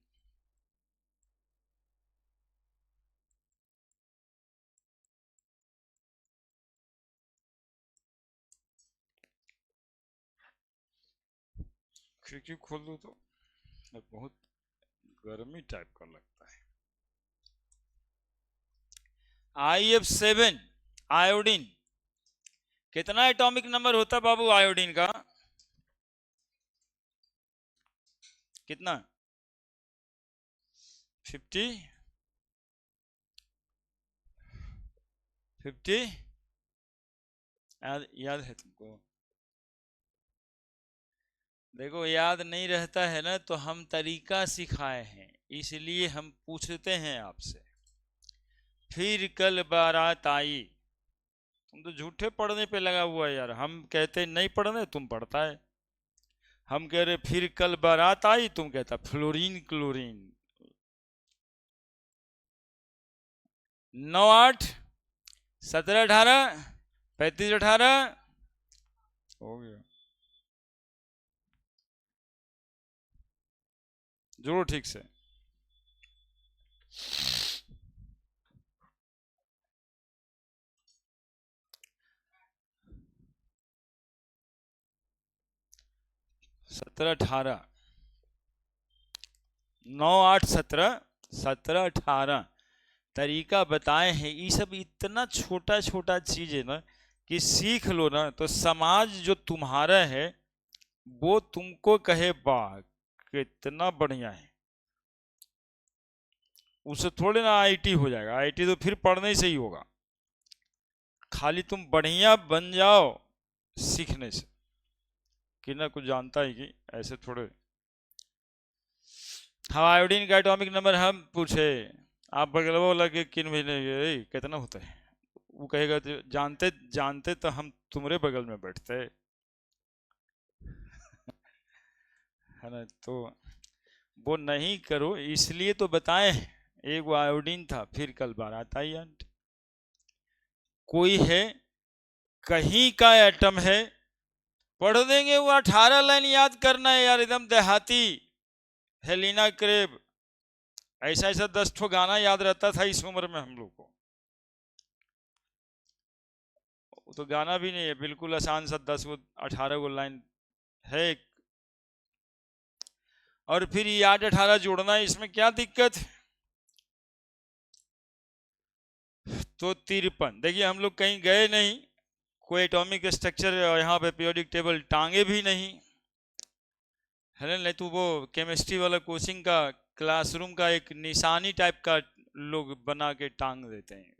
खिड़की खोल दो तो बहुत गर्मी टाइप का लगता है। IF7 आयोडीन, कितना एटॉमिक नंबर होता है बाबू आयोडीन का? कितना? 50 याद है तुमको? देखो याद नहीं रहता है ना, तो हम तरीका सिखाए हैं, इसलिए हम पूछते हैं आपसे। फिर कल बारात आई, तुम तो झूठे पढ़ने पे लगा हुआ है यार। हम कहते नहीं पढ़ने, तुम पढ़ता है। हम कह रहे फिर कल बारात आई, तुम कहता फ्लोरीन क्लोरीन। 9 8 17 18 35 18 हो गया। जोड़ो ठीक से। सत्रह 18 9 8 17 17 18 तरीका बताए हैं। ये सब इतना छोटा छोटा चीज है ना कि सीख लो ना तो समाज जो तुम्हारा है वो तुमको कहे वाह कितना बढ़िया है, उससे थोड़े ना आईटी हो जाएगा। आईटी तो फिर पढ़ने से ही होगा, खाली तुम बढ़िया बन जाओ सीखने से। कि ना कुछ जानता है कि ऐसे थोड़े। हाँ, आयोडीन का एटॉमिक नंबर हम पूछे, आप बगलवा वाला के किन महीने कितना होता है, वो कहेगा तो जानते जानते तो हम तुम्हारे बगल में बैठते है ना। तो वो नहीं करो, इसलिए तो बताएं। एक वो आयोडीन था, फिर कल बारात आई आंट। कोई है, कहीं का एटम है, पढ़ देंगे वो 18 लाइन याद करना है यार, एकदम देहाती। हेलिना क्रेब, ऐसा ऐसा 10 ठो गाना याद रहता था इस उम्र में हम लोग को। वो तो गाना भी नहीं है, बिल्कुल आसान सा 10 गो 18 गो लाइन है। और फिर ये 8 18 जोड़ना है, इसमें क्या दिक्कत। तो 53, देखिए हम लोग कहीं गए नहीं, कोई एटॉमिक स्ट्रक्चर यहाँ पे पीरियोडिक टेबल टांगे भी नहीं है ना। नहीं तो वो केमिस्ट्री वाला कोचिंग का क्लासरूम का एक निशानी टाइप का लोग बना के टांग देते हैं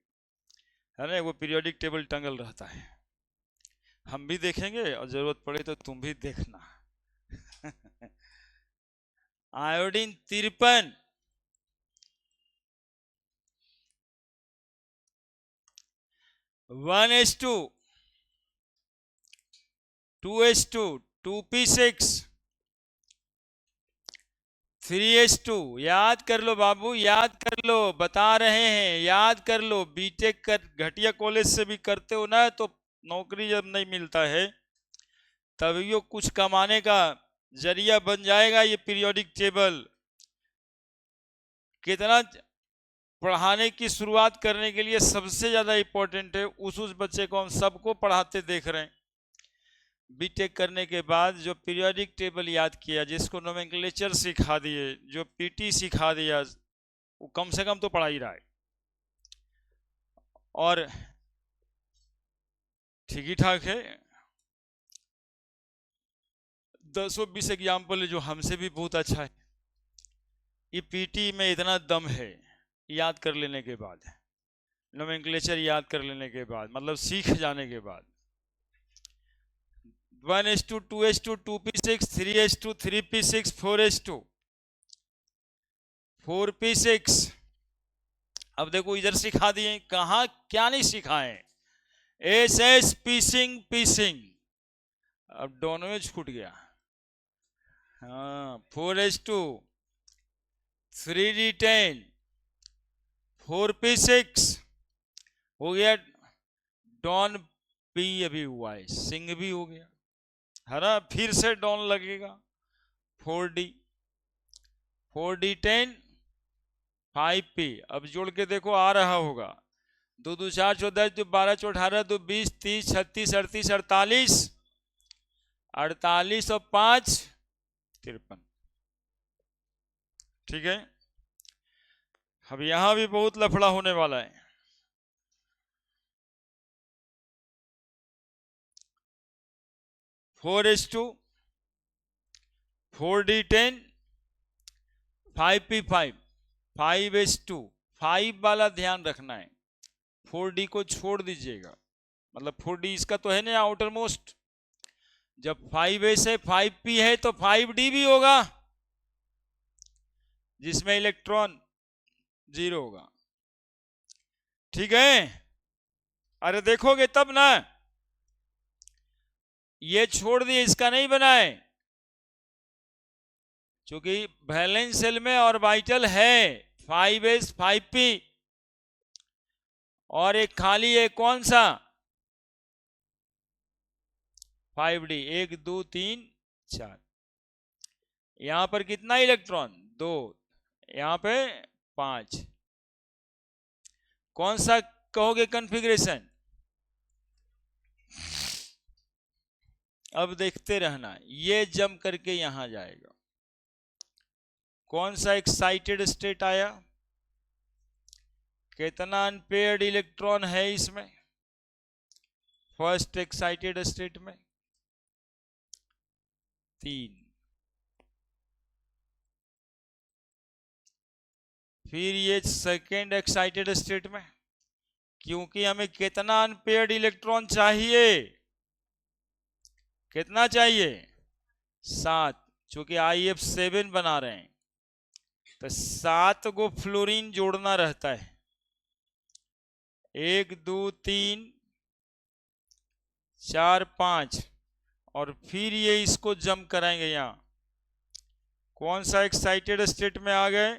है ना, वो पीरियोडिक टेबल टंगल रहता है। हम भी देखेंगे और जरूरत पड़े तो तुम भी देखना। Iodine 53, 1s2, 2s2, 2p6, 3s2। याद कर लो बाबू, याद कर लो, बता रहे हैं याद कर लो। बीटेक कर घटिया कॉलेज से भी करते हो ना, तो नौकरी जब नहीं मिलता है तब यो कुछ कमाने का जरिया बन जाएगा ये पीरियोडिक टेबल। कितना पढ़ाने की शुरुआत करने के लिए सबसे ज्यादा इंपॉर्टेंट है, उस बच्चे को हम सबको पढ़ाते देख रहे हैं। बीटेक करने के बाद जो पीरियोडिक टेबल याद किया, जिसको नोमेनक्लेचर सिखा दिए, जो पीटी सिखा दिया, वो कम से कम तो पढ़ा ही रहा है। और ठीक ही ठाक है। 10-20 एग्जाम्पल जो हमसे भी बहुत अच्छा है। ये पीटी में इतना दम है, याद कर लेने के बाद, नोमेनक्लेचर याद कर लेने के बाद, मतलब सीख जाने के बाद। 1s2, 2s2, 2p6, 3s2, 3p6, 4s2, 4p6। अब देखो इधर सिखा दिए, कहा क्या नहीं सिखाए। एस एस पीसिंग पीसिंग, अब दोनों में छूट गया। हाँ, 4s2, 3d10, 4p6 हो गया। डॉन पी अभी हुआ है, सिंह भी हो गया है ना, फिर से डॉन लगेगा। 4d, 4d10, 5p। अब जोड़ के देखो आ रहा होगा, 2 2 4 14, 2 12 2 18, 2 20, 30, 36, 38, 48, 48 और 5 53। ठीक है, अब यहां भी बहुत लफड़ा होने वाला है। 4s2, 4d10, 5p5, 5s2, 5 वाला ध्यान रखना है, 4d को छोड़ दीजिएगा। मतलब 4d इसका तो है ना आउटर मोस्ट, जब 5s है 5p है तो 5d भी होगा, जिसमें इलेक्ट्रॉन 0 होगा। ठीक है, अरे देखोगे तब ना। ये छोड़ दिए, इसका नहीं बनाए, क्योंकि वैलेंस शेल में ऑर्बिटल है 5s 5p, और एक खाली है कौन सा 5d। 1 2 3 4, यहां पर कितना इलेक्ट्रॉन 2, यहां पे 5। कौन सा कहोगे कॉन्फ़िगरेशन। अब देखते रहना, ये जम करके यहां जाएगा। कौन सा एक्साइटेड स्टेट आया, कितना अनपेयर्ड इलेक्ट्रॉन है इसमें फर्स्ट एक्साइटेड स्टेट में 3, फिर ये सेकेंड एक्साइटेड स्टेट में, क्योंकि हमें कितना अनपेयर्ड इलेक्ट्रॉन चाहिए, कितना चाहिए 7, चूंकि IF7 बना रहे हैं तो 7 को फ्लोरीन जोड़ना रहता है, 1 2 3 4 5, और फिर ये इसको जम कराएंगे। यहां कौन सा एक्साइटेड स्टेट में आ गए,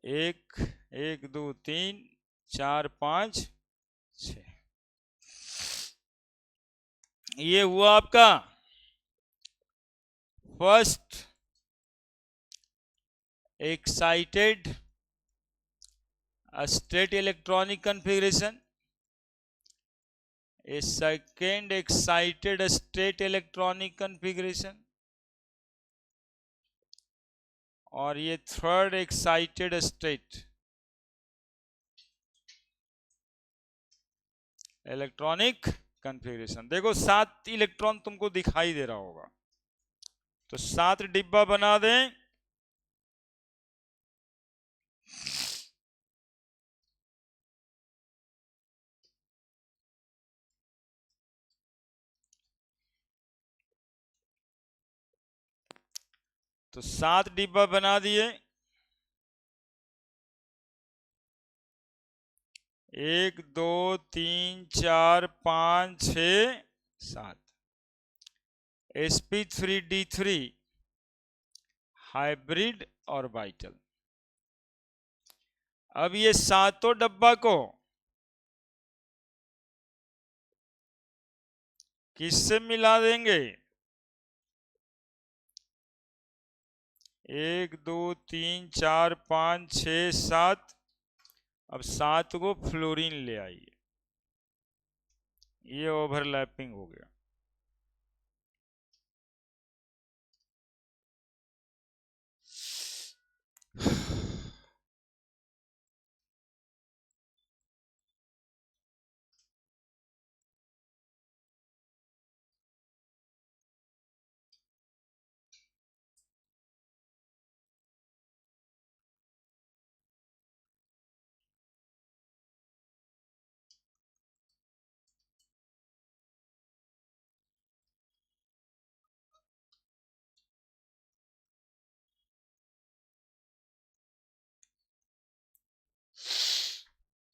एक 1 2 3 4 5 6, ये हुआ आपका first excited state electronic configuration, a second excited state electronic configuration, और ये third excited state electronic configuration. देखो 7 इलेक्ट्रॉन तुमको दिखाई दे रहा होगा, तो 7 डिब्बा बना दें। तो 7 डिब्बा बना दिए, 1 2 3 4 5 6 7, sp3d3 हाइब्रिड और वाइटल। अब ये सातों डब्बा को किससे मिला देंगे, 1 2 3 4 5 6 7, अब 7 को फ्लोरीन ले आइए, ये ओवरलैपिंग हो गया।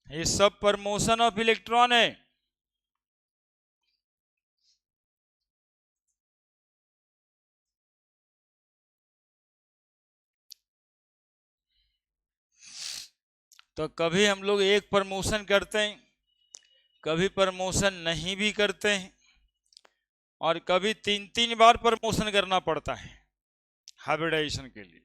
ये सब प्रमोशन ऑफ इलेक्ट्रॉन है। तो कभी हम लोग एक प्रमोशन करते हैं, कभी प्रमोशन नहीं भी करते हैं, और कभी 3 बार प्रमोशन करना पड़ता है हाइब्रिडाइजेशन के लिए।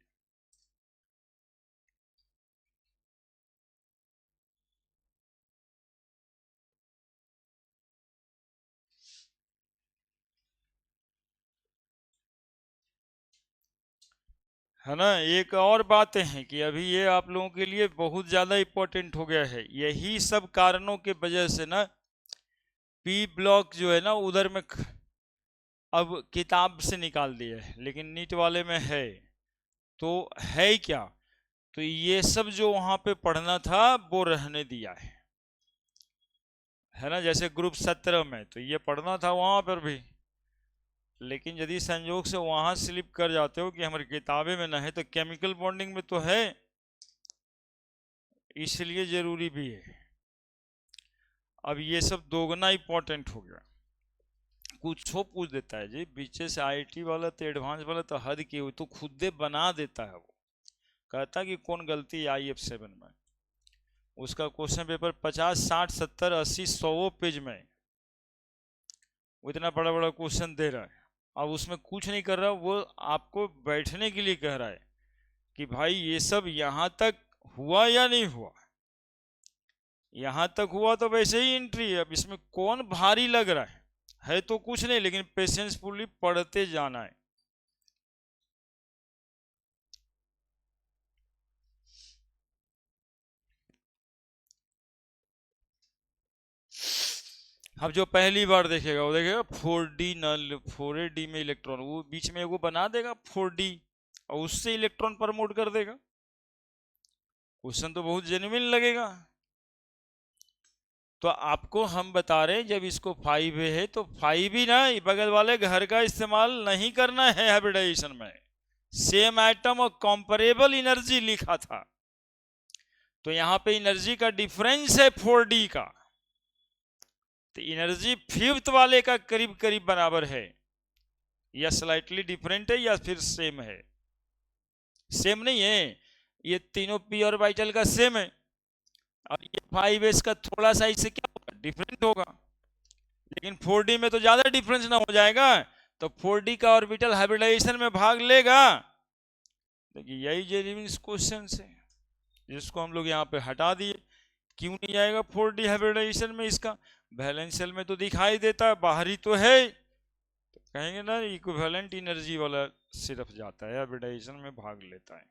है ना। एक और बातें हैं कि अभी ये आप लोगों के लिए बहुत ज़्यादा इम्पोर्टेंट हो गया है, यही सब कारणों के वजह से ना पी ब्लॉक जो है ना उधर में अब किताब से निकाल दिया है, लेकिन नीट वाले में है। तो है क्या, तो ये सब जो वहाँ पे पढ़ना था वो रहने दिया है ना। जैसे ग्रुप 17 में तो ये पढ़ना था वहाँ पर भी, लेकिन यदि संयोग से वहां स्लिप कर जाते हो कि हमारी किताबें में ना है, तो केमिकल बॉन्डिंग में तो है, इसलिए जरूरी भी है। अब ये सब दोगुना इंपॉर्टेंट हो गया। कुछ हो पूछ देता है जी पीछे से, IIT वाला तो एडवांस वाला तो हद की हुई, तो खुद दे बना देता है। वो कहता कि कौन गलती IF7 में, उसका क्वेश्चन पेपर 50 60 70 80 100 पेज में, वो इतना बड़ा बड़ा क्वेश्चन दे रहा है। अब उसमें कुछ नहीं कर रहा, वो आपको बैठने के लिए कह रहा है कि भाई ये सब यहां तक हुआ या नहीं हुआ, यहां तक हुआ तो वैसे ही एंट्री है। अब इसमें कौन भारी लग रहा है तो कुछ नहीं, लेकिन पेशेंसफुली पढ़ते जाना है। अब जो पहली बार देखेगा वो देखेगा 4D नल, 4D में इलेक्ट्रॉन, वो बीच में वो बना देगा 4D और उससे इलेक्ट्रॉन प्रमोट कर देगा। क्वेश्चन तो बहुत जेन्युइन लगेगा। तो आपको हम बता रहे हैं जब इसको 5A है तो 5 ही ना, बगल वाले घर का इस्तेमाल नहीं करना है हाइब्रिडाइजेशन में। सेम आइटम और कंपैरेबल एनर्जी लिखा था, तो यहां पे एनर्जी का डिफरेंस है 4D का, तो एनर्जी फिफ्थ वाले का करीब करीब बराबर है, या स्लाइटली डिफरेंट है या फिर सेम है। सेम नहीं है, ये तीनों पी ऑर्बिटल का सेम है, और ये 5s का थोड़ा सा इससे क्या होगा, डिफरेंट होगा। लेकिन 4D में तो ज्यादा डिफरेंस ना हो जाएगा, तो 4D का ऑर्बिटल हाइब्रिडाइजेशन में भाग लेगा। देखिए यही जेन्युइन क्वेश्चन है, जिसको हम लोग यहाँ पे हटा दिए। क्यों नहीं आएगा 4D हाइब्रिडाइजेशन में? इसका वैलेंस शेल में तो दिखाई देता है, बाहरी तो है, तो कहेंगे ना इक्विवेलेंट एनर्जी वाला सिर्फ जाता है हाइब्रिडाइजेशन में भाग लेता है।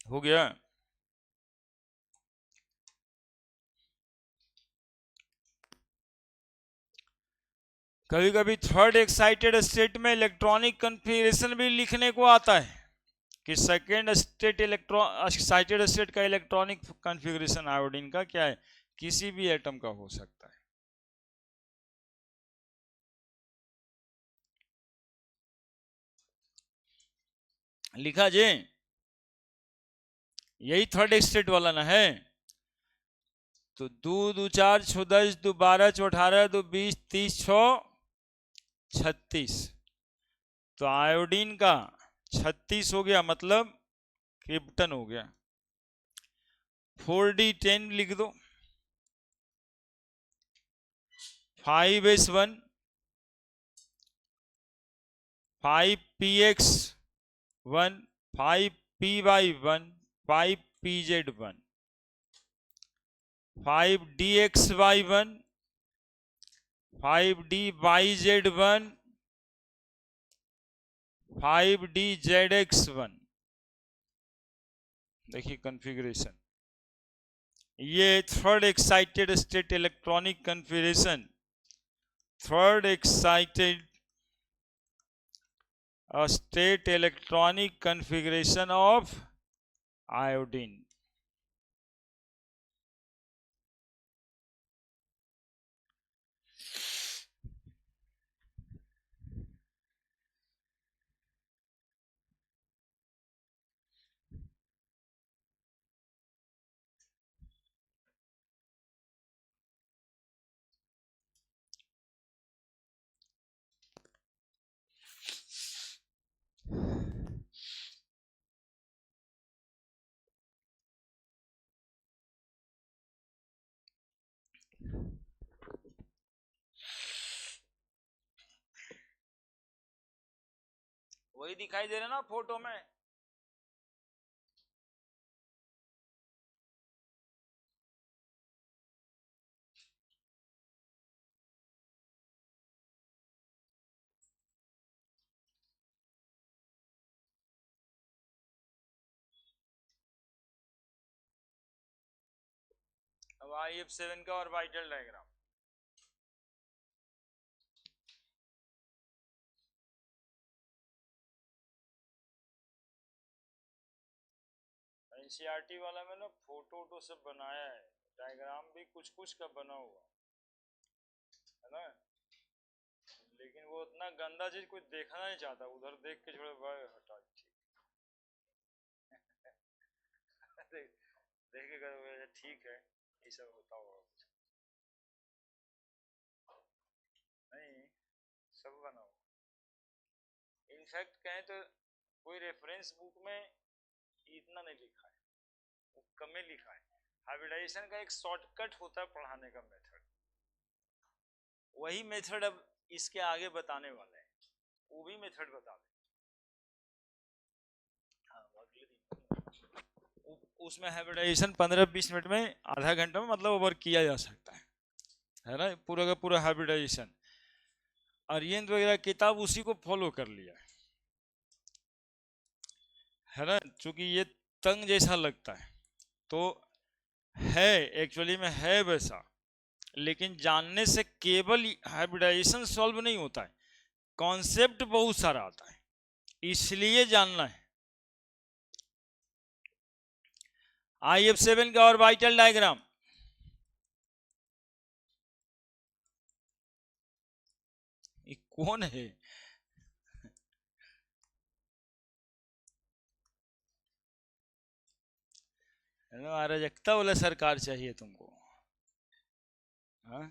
हो गया। कभी कभी थर्ड एक्साइटेड स्टेट में इलेक्ट्रॉनिक कन्फिगरेशन भी लिखने को आता है कि second state electron excited state का इलेक्ट्रॉनिक कन्फिगरेशन आयोडीन का क्या है, किसी भी एटम का हो सकता है। लिखा जे, यही थर्ड स्टेट वाला ना है। तो 2 2 4 6 10 2 12 6 18 2 20 30 6 36, तो आयोडीन का 36 हो गया, मतलब क्रिप्टन हो गया। 4D10 लिख दो, 5s1 5px1 5py1 5pz1 5dxy1 5dyz1 5dzx1। देखिए कन्फिग्रेशन, ये third excited state electronic configuration, third excited state electronic configuration of iodine. वही दिखाई दे रहा ना फोटो में। अब IF7 का ऑर्बिटल डायग्राम, एनसीईआरटी वाला में ना फोटो वोटो सब बनाया है, डायग्राम भी कुछ कुछ का बना हुआ है ना, लेकिन वो उतना गंदा चीज कोई देखना नहीं चाहता, उधर देख के छोड़े भाई हटा ठीक देखेगा ठीक है, ये सब होता होगा कुछ, नहीं सब बना होगा। इनफैक्ट कहें तो कोई रेफरेंस बुक में इतना नहीं लिखा है, वो कम ही लिखा है। हाइब्रिडाइजेशन का एक शॉर्टकट होता है पढ़ाने का मेथड, वही मेथड अब इसके आगे बताने वाले हैं, वो भी मेथड बता दें। हाँ अगले दिन उसमें हाइब्रिडाइजेशन 15-20 मिनट में, आधा घंटा में मतलब ओवर किया जा सकता है ना, पूरा का पूरा हाइब्रिडाइजेशन। अरियंत वगैरह किताब उसी को फॉलो कर लिया है ना, चूंकि ये तंग जैसा लगता है तो है, एक्चुअली में है वैसा, लेकिन जानने से केवल हाइब्रिडाइजेशन सॉल्व नहीं होता है, कॉन्सेप्ट बहुत सारा आता है, इसलिए जानना है। IF7 का और वाइटल डायग्राम, ये कौन है? अराजकता वाला सरकार चाहिए तुमको, हाँ?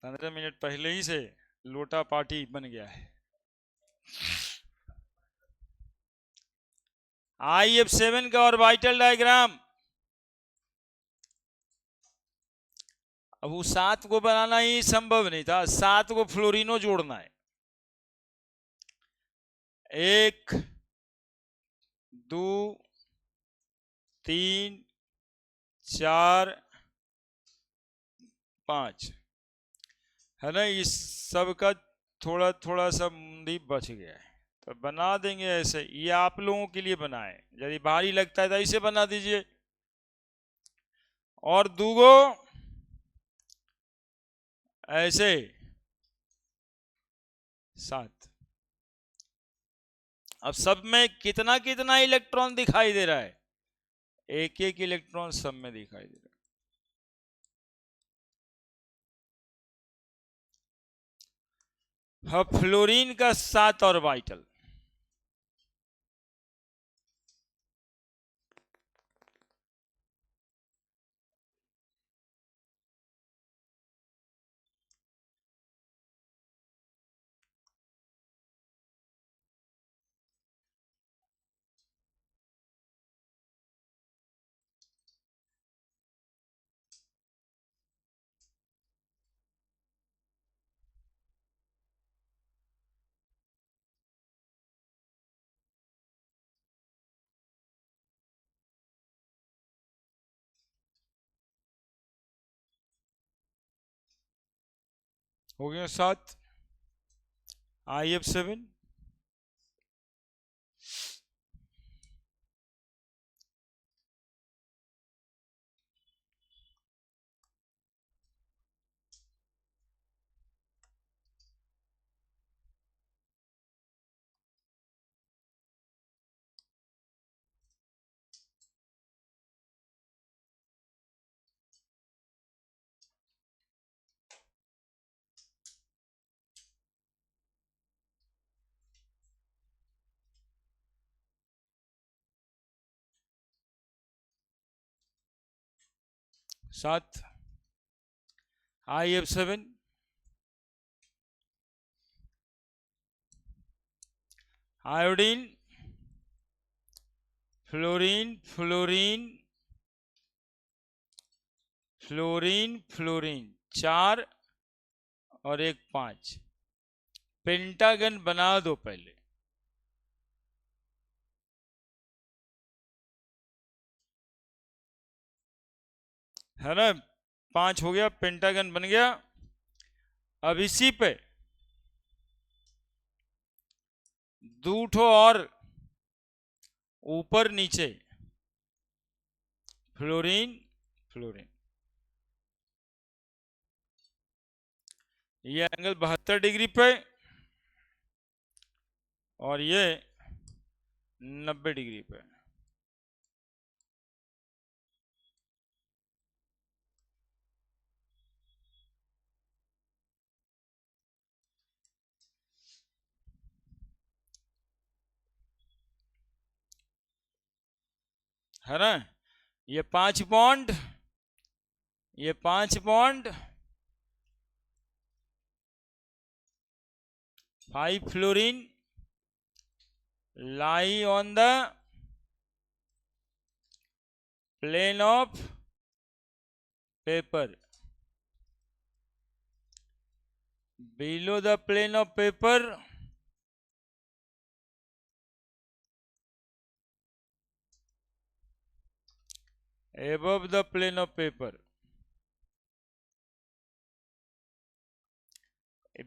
15 मिनट पहले ही से लोटा पार्टी बन गया है। IF7 का और वाइटल डायग्राम, अब वो 7 को बनाना ही संभव नहीं था, 7 को फ्लोरिनो जोड़ना है, 1 2 3 4 5 है ना, इस सब का थोड़ा थोड़ा सा मुंदी बच गया है, तो बना देंगे ऐसे, ये आप लोगों के लिए बनाए, यदि भारी लगता है तो ऐसे बना दीजिए, और दूगो ऐसे 7। अब सब में कितना कितना इलेक्ट्रॉन दिखाई दे रहा है? एक एक इलेक्ट्रॉन सब में दिखाई दे रहा है। हाँ, फ्लोरीन का 7 और वाइटल, हो गया 7। IF7 7, IF7 iodine fluorine fluorine fluorine fluorine 4 और एक 5, पेंटागन बना दो पहले, है ना, 5 हो गया, पेंटागन बन गया। अब इसी पे दूठो और ऊपर नीचे फ्लोरीन फ्लोरीन, ये एंगल 72 डिग्री पे और ये 90 डिग्री पे, है ना, ये 5 बॉन्ड ये 5 bond 5 fluorine lie on the plane of paper. Below the plane of paper, above the plane of paper.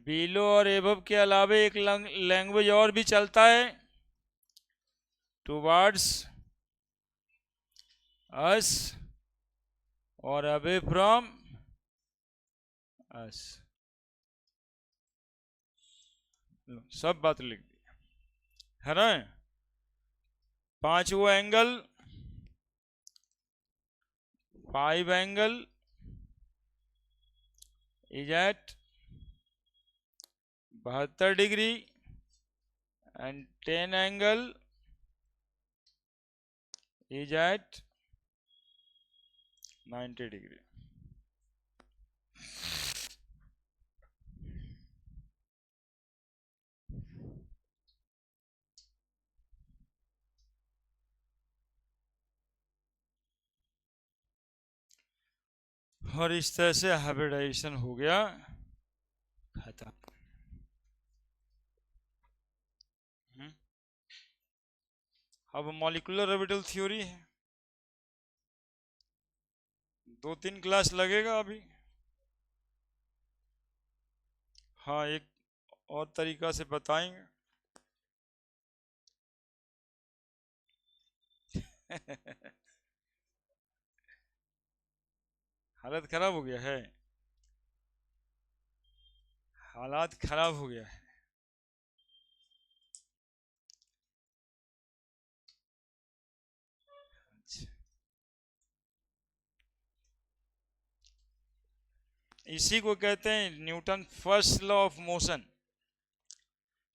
Below और एबव के अलावे एक लैंग्वेज और भी चलता है, टुवर्ड्स अस और अवे फ्रॉम अस। सब बात लिख दी है ना। 5 angle 5 angle is at 72 degree and 10 angle is at 90 degree. और इस तरह से हाइब्रिडाइजेशन हो गया खत्म। अब मॉलिक्यूलर ऑर्बिटल थ्योरी है, 2-3 क्लास लगेगा अभी। हाँ, एक और तरीका से बताएंगे। हालत खराब हो गया है, हालात खराब हो गया है। इसी को कहते हैं Newton first law of motion,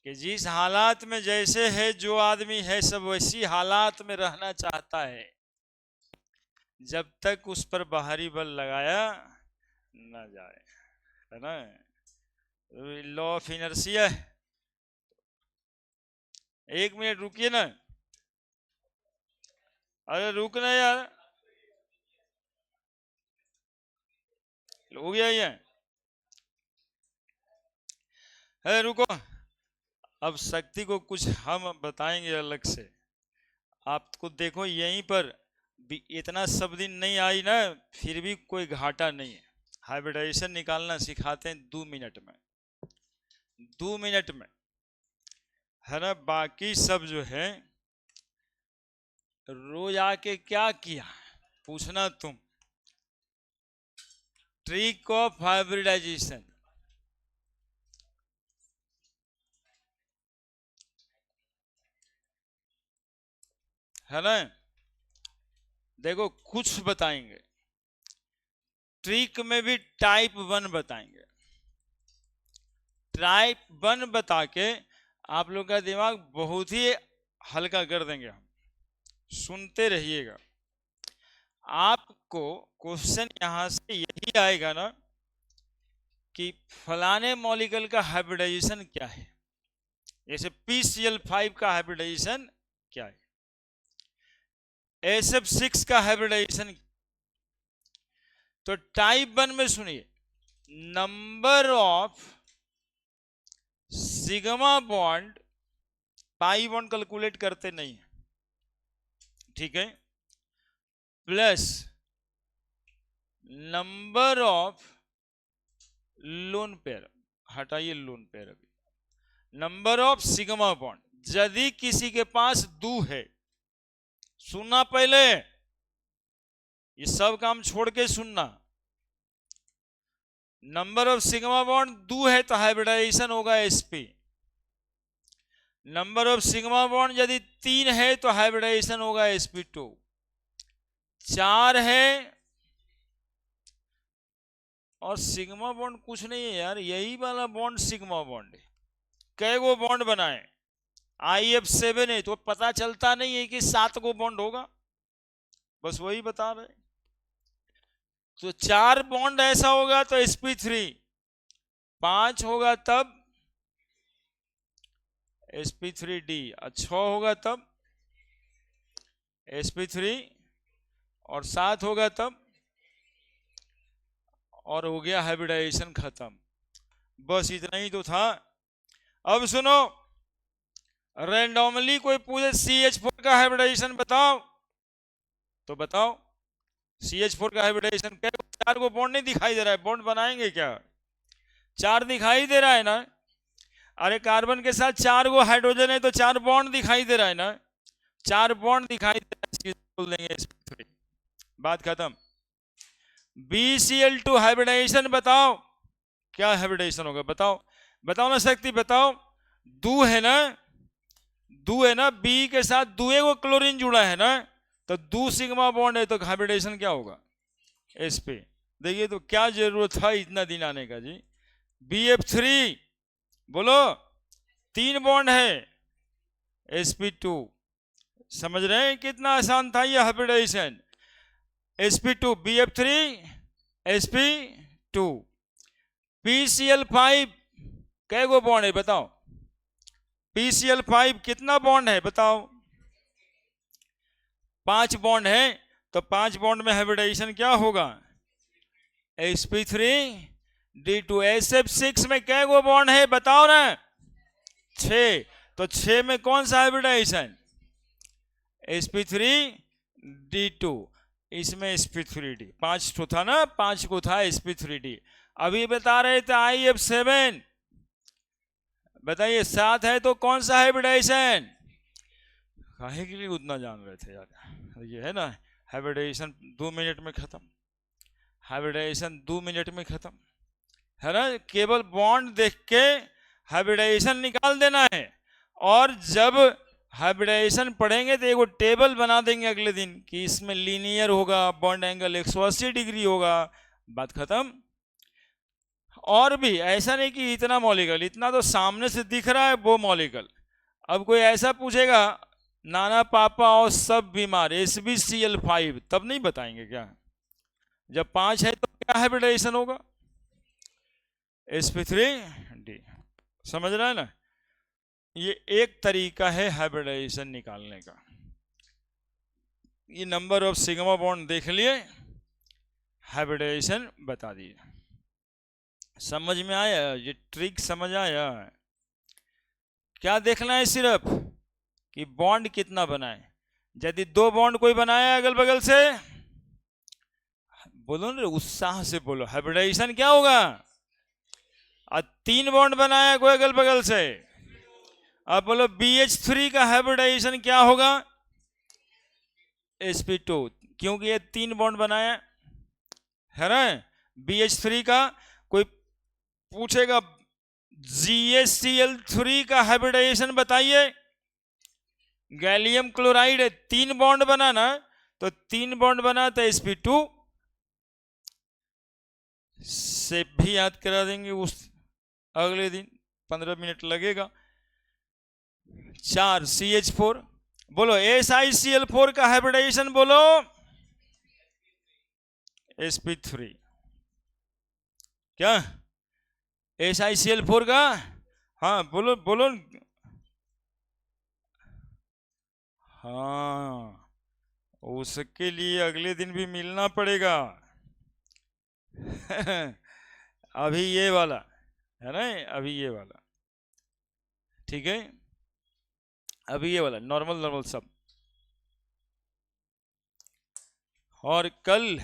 कि जिस हालात में जैसे है जो आदमी है सब वैसी हालात में रहना चाहता है, जब तक उस पर बाहरी बल लगाया ना जाए, है ना। Law of inertia. 1 मिनट रुकिए ना, अरे रुकना यार, हो गया ये है, रुको। अब शक्ति को कुछ हम बताएंगे अलग से। आपको देखो यहीं पर इतना सब दिन नहीं आई ना, फिर भी कोई घाटा नहीं है। हाइब्रिडाइजेशन निकालना सिखाते हैं 2 मिनट में, 2 मिनट में, है ना। बाकी सब जो है रोज आके क्या किया पूछना तुम। ट्रिक ऑफ हाइब्रिडाइजेशन, है ना। देखो कुछ बताएंगे, ट्रिक में भी टाइप 1 बताएंगे। टाइप 1 बता के आप लोग का दिमाग बहुत ही हल्का कर देंगे हम, सुनते रहिएगा। आपको क्वेश्चन यहां से यही आएगा ना कि फलाने मॉलिक्यूल का हाइब्रिडाइजेशन क्या है, जैसे PCl5 का हाइब्रिडाइजेशन क्या है, SF6 का हाइब्रिडाइजेशन। तो टाइप 1 में सुनिए, number of sigma bond, pi bond calculate करते नहीं है, ठीक है, plus number of lone pair, हटाइए लोन पेयर, अभी नंबर ऑफ सिग्मा बॉन्ड। यदि किसी के पास 2 है, सुनना पहले, ये सब काम छोड़ के सुनना। नंबर ऑफ सिग्मा बॉन्ड 2 है तो हाइब्रिडाइजेशन होगा sp। Number of sigma bond यदि 3 है तो हाइब्रिडाइजेशन होगा sp2। 4 है और सिग्मा बॉन्ड कुछ नहीं है यार, यही वाला बॉन्ड सिग्मा बॉन्ड है। कै गो बॉन्ड बनाए, IF7 है तो पता चलता नहीं है कि 7 गो बॉन्ड होगा, बस वही बता रहे। तो 4 बॉन्ड ऐसा होगा तो sp3, 5 होगा तब sp3d, 6 होगा तब sp3, और 7 होगा तब, और हो गया हाइब्रिडाइजेशन खत्म। बस इतना ही तो था। अब सुनो, रैंडमली कोई पूछे CH4 का हाइब्रिडाइजेशन बताओ, तो बताओ CH4 का हाइब्रिडाइजेशन क्या? 4 को बॉन्ड नहीं दिखाई दे रहा है, बॉन्ड बनाएंगे क्या? 4 दिखाई दे रहा है ना। अरे कार्बन के साथ 4 को हाइड्रोजन है तो 4 बॉन्ड दिखाई दे रहा है ना, 4 बॉन्ड दिखाई दे रहा है, बोल देंगे sp3, बात खत्म। BCl2 हाइब्रिडाइजेशन बताओ, क्या हाइब्रिडाइजेशन होगा बताओ, बताओ ना शक्ति, बताओ। दू है ना, दू है ना, B के साथ दुए को क्लोरीन जुड़ा है ना, तो दू सिग्मा बॉन्ड है, तो हाइब्रिडाइजेशन क्या होगा? sp। देखिए तो क्या जरूरत था इतना दिन आने का जी। BF3 बोलो, 3 बॉन्ड है, sp2। समझ रहे हैं कितना आसान था ये hybridisation? sp2 BF3 sp2। PCl5 कै गो बॉन्ड है बताओ? PCl5 कितना बॉन्ड है बताओ? 5 बॉन्ड है, तो 5 बॉन्ड में हाइब्रिडाइजेशन क्या होगा? sp3d2। SF6 में कै गो बॉन्ड है बताओ ना? 6, तो 6 में कौन सा हाइब्रिडाइजेशन? sp3d2, इसमें sp3d। 5 तो था ना, 5 को था sp3d। अभी बता रहे थे IF7, बताइए 7 है तो कौन सा हाइब्रिडाइजेशन? काहे के लिए उतना जान रहे थे यार? ये है ना हाइब्रिडाइजेशन 2 मिनट में खत्म, हाइब्रिडाइजेशन 2 मिनट में खत्म, है ना। केवल बॉन्ड देख के हाइब्रिडाइजेशन निकाल देना है, और जब हाइब्रिडाइजेशन पढ़ेंगे तो एगो टेबल बना देंगे अगले दिन कि इसमें लीनियर होगा, बॉन्ड एंगल 180 डिग्री होगा, बात खत्म। और भी ऐसा नहीं कि इतना मॉलिक्यूल, इतना तो सामने से दिख रहा है वो मॉलिक्यूल। अब कोई ऐसा पूछेगा नाना पापा और सब बीमार SbCl5, तब नहीं बताएंगे क्या? जब 5 है तो क्या हाइब्रिडाइजेशन होगा? sp3d। समझ रहा है ना? ये एक तरीका है हाइब्रिडाइजेशन निकालने का। ये नंबर ऑफ सिग्मा बॉन्ड देख लिए, हाइब्रिडाइजेशन बता दिए। समझ में आया? ये ट्रिक समझ आया? क्या देखना है सिर्फ कि बॉन्ड कितना बनाए। यदि 2 बॉन्ड कोई बनाया अगल बगल से, बोलो ना उत्साह से बोलो, हाइब्रिडाइजेशन क्या होगा? 3 बॉन्ड बनाया कोई अगल बगल से, अब बोलो BH3 का हाइब्रिडाइजेशन क्या होगा? sp2, क्योंकि ये 3 बॉन्ड बनाया है ना। BH3 का कोई पूछेगा GaCl3 का हाइब्रिडाइजेशन बताइए। गैलियम क्लोराइड है, 3 बॉन्ड बना ना, तो 3 बॉन्ड बना तो sp2 से भी याद करा देंगे उस अगले दिन, 15 मिनट लगेगा। 4 CH4, बोलो SiCl4 का हाइब्रिडाइजेशन बोलो। sp3, क्या SiCl4 का? हाँ बोलो बोलो, हाँ उसके लिए अगले दिन भी मिलना पड़ेगा। अभी ये वाला है ना, अभी ये वाला ठीक है, अभी ये वाला नॉर्मल नॉर्मल सब। और कल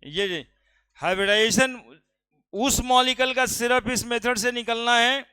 ये हाइब्रिडाइजेशन उस मॉलिक्यूल का सिर्फ इस मेथड से निकलना है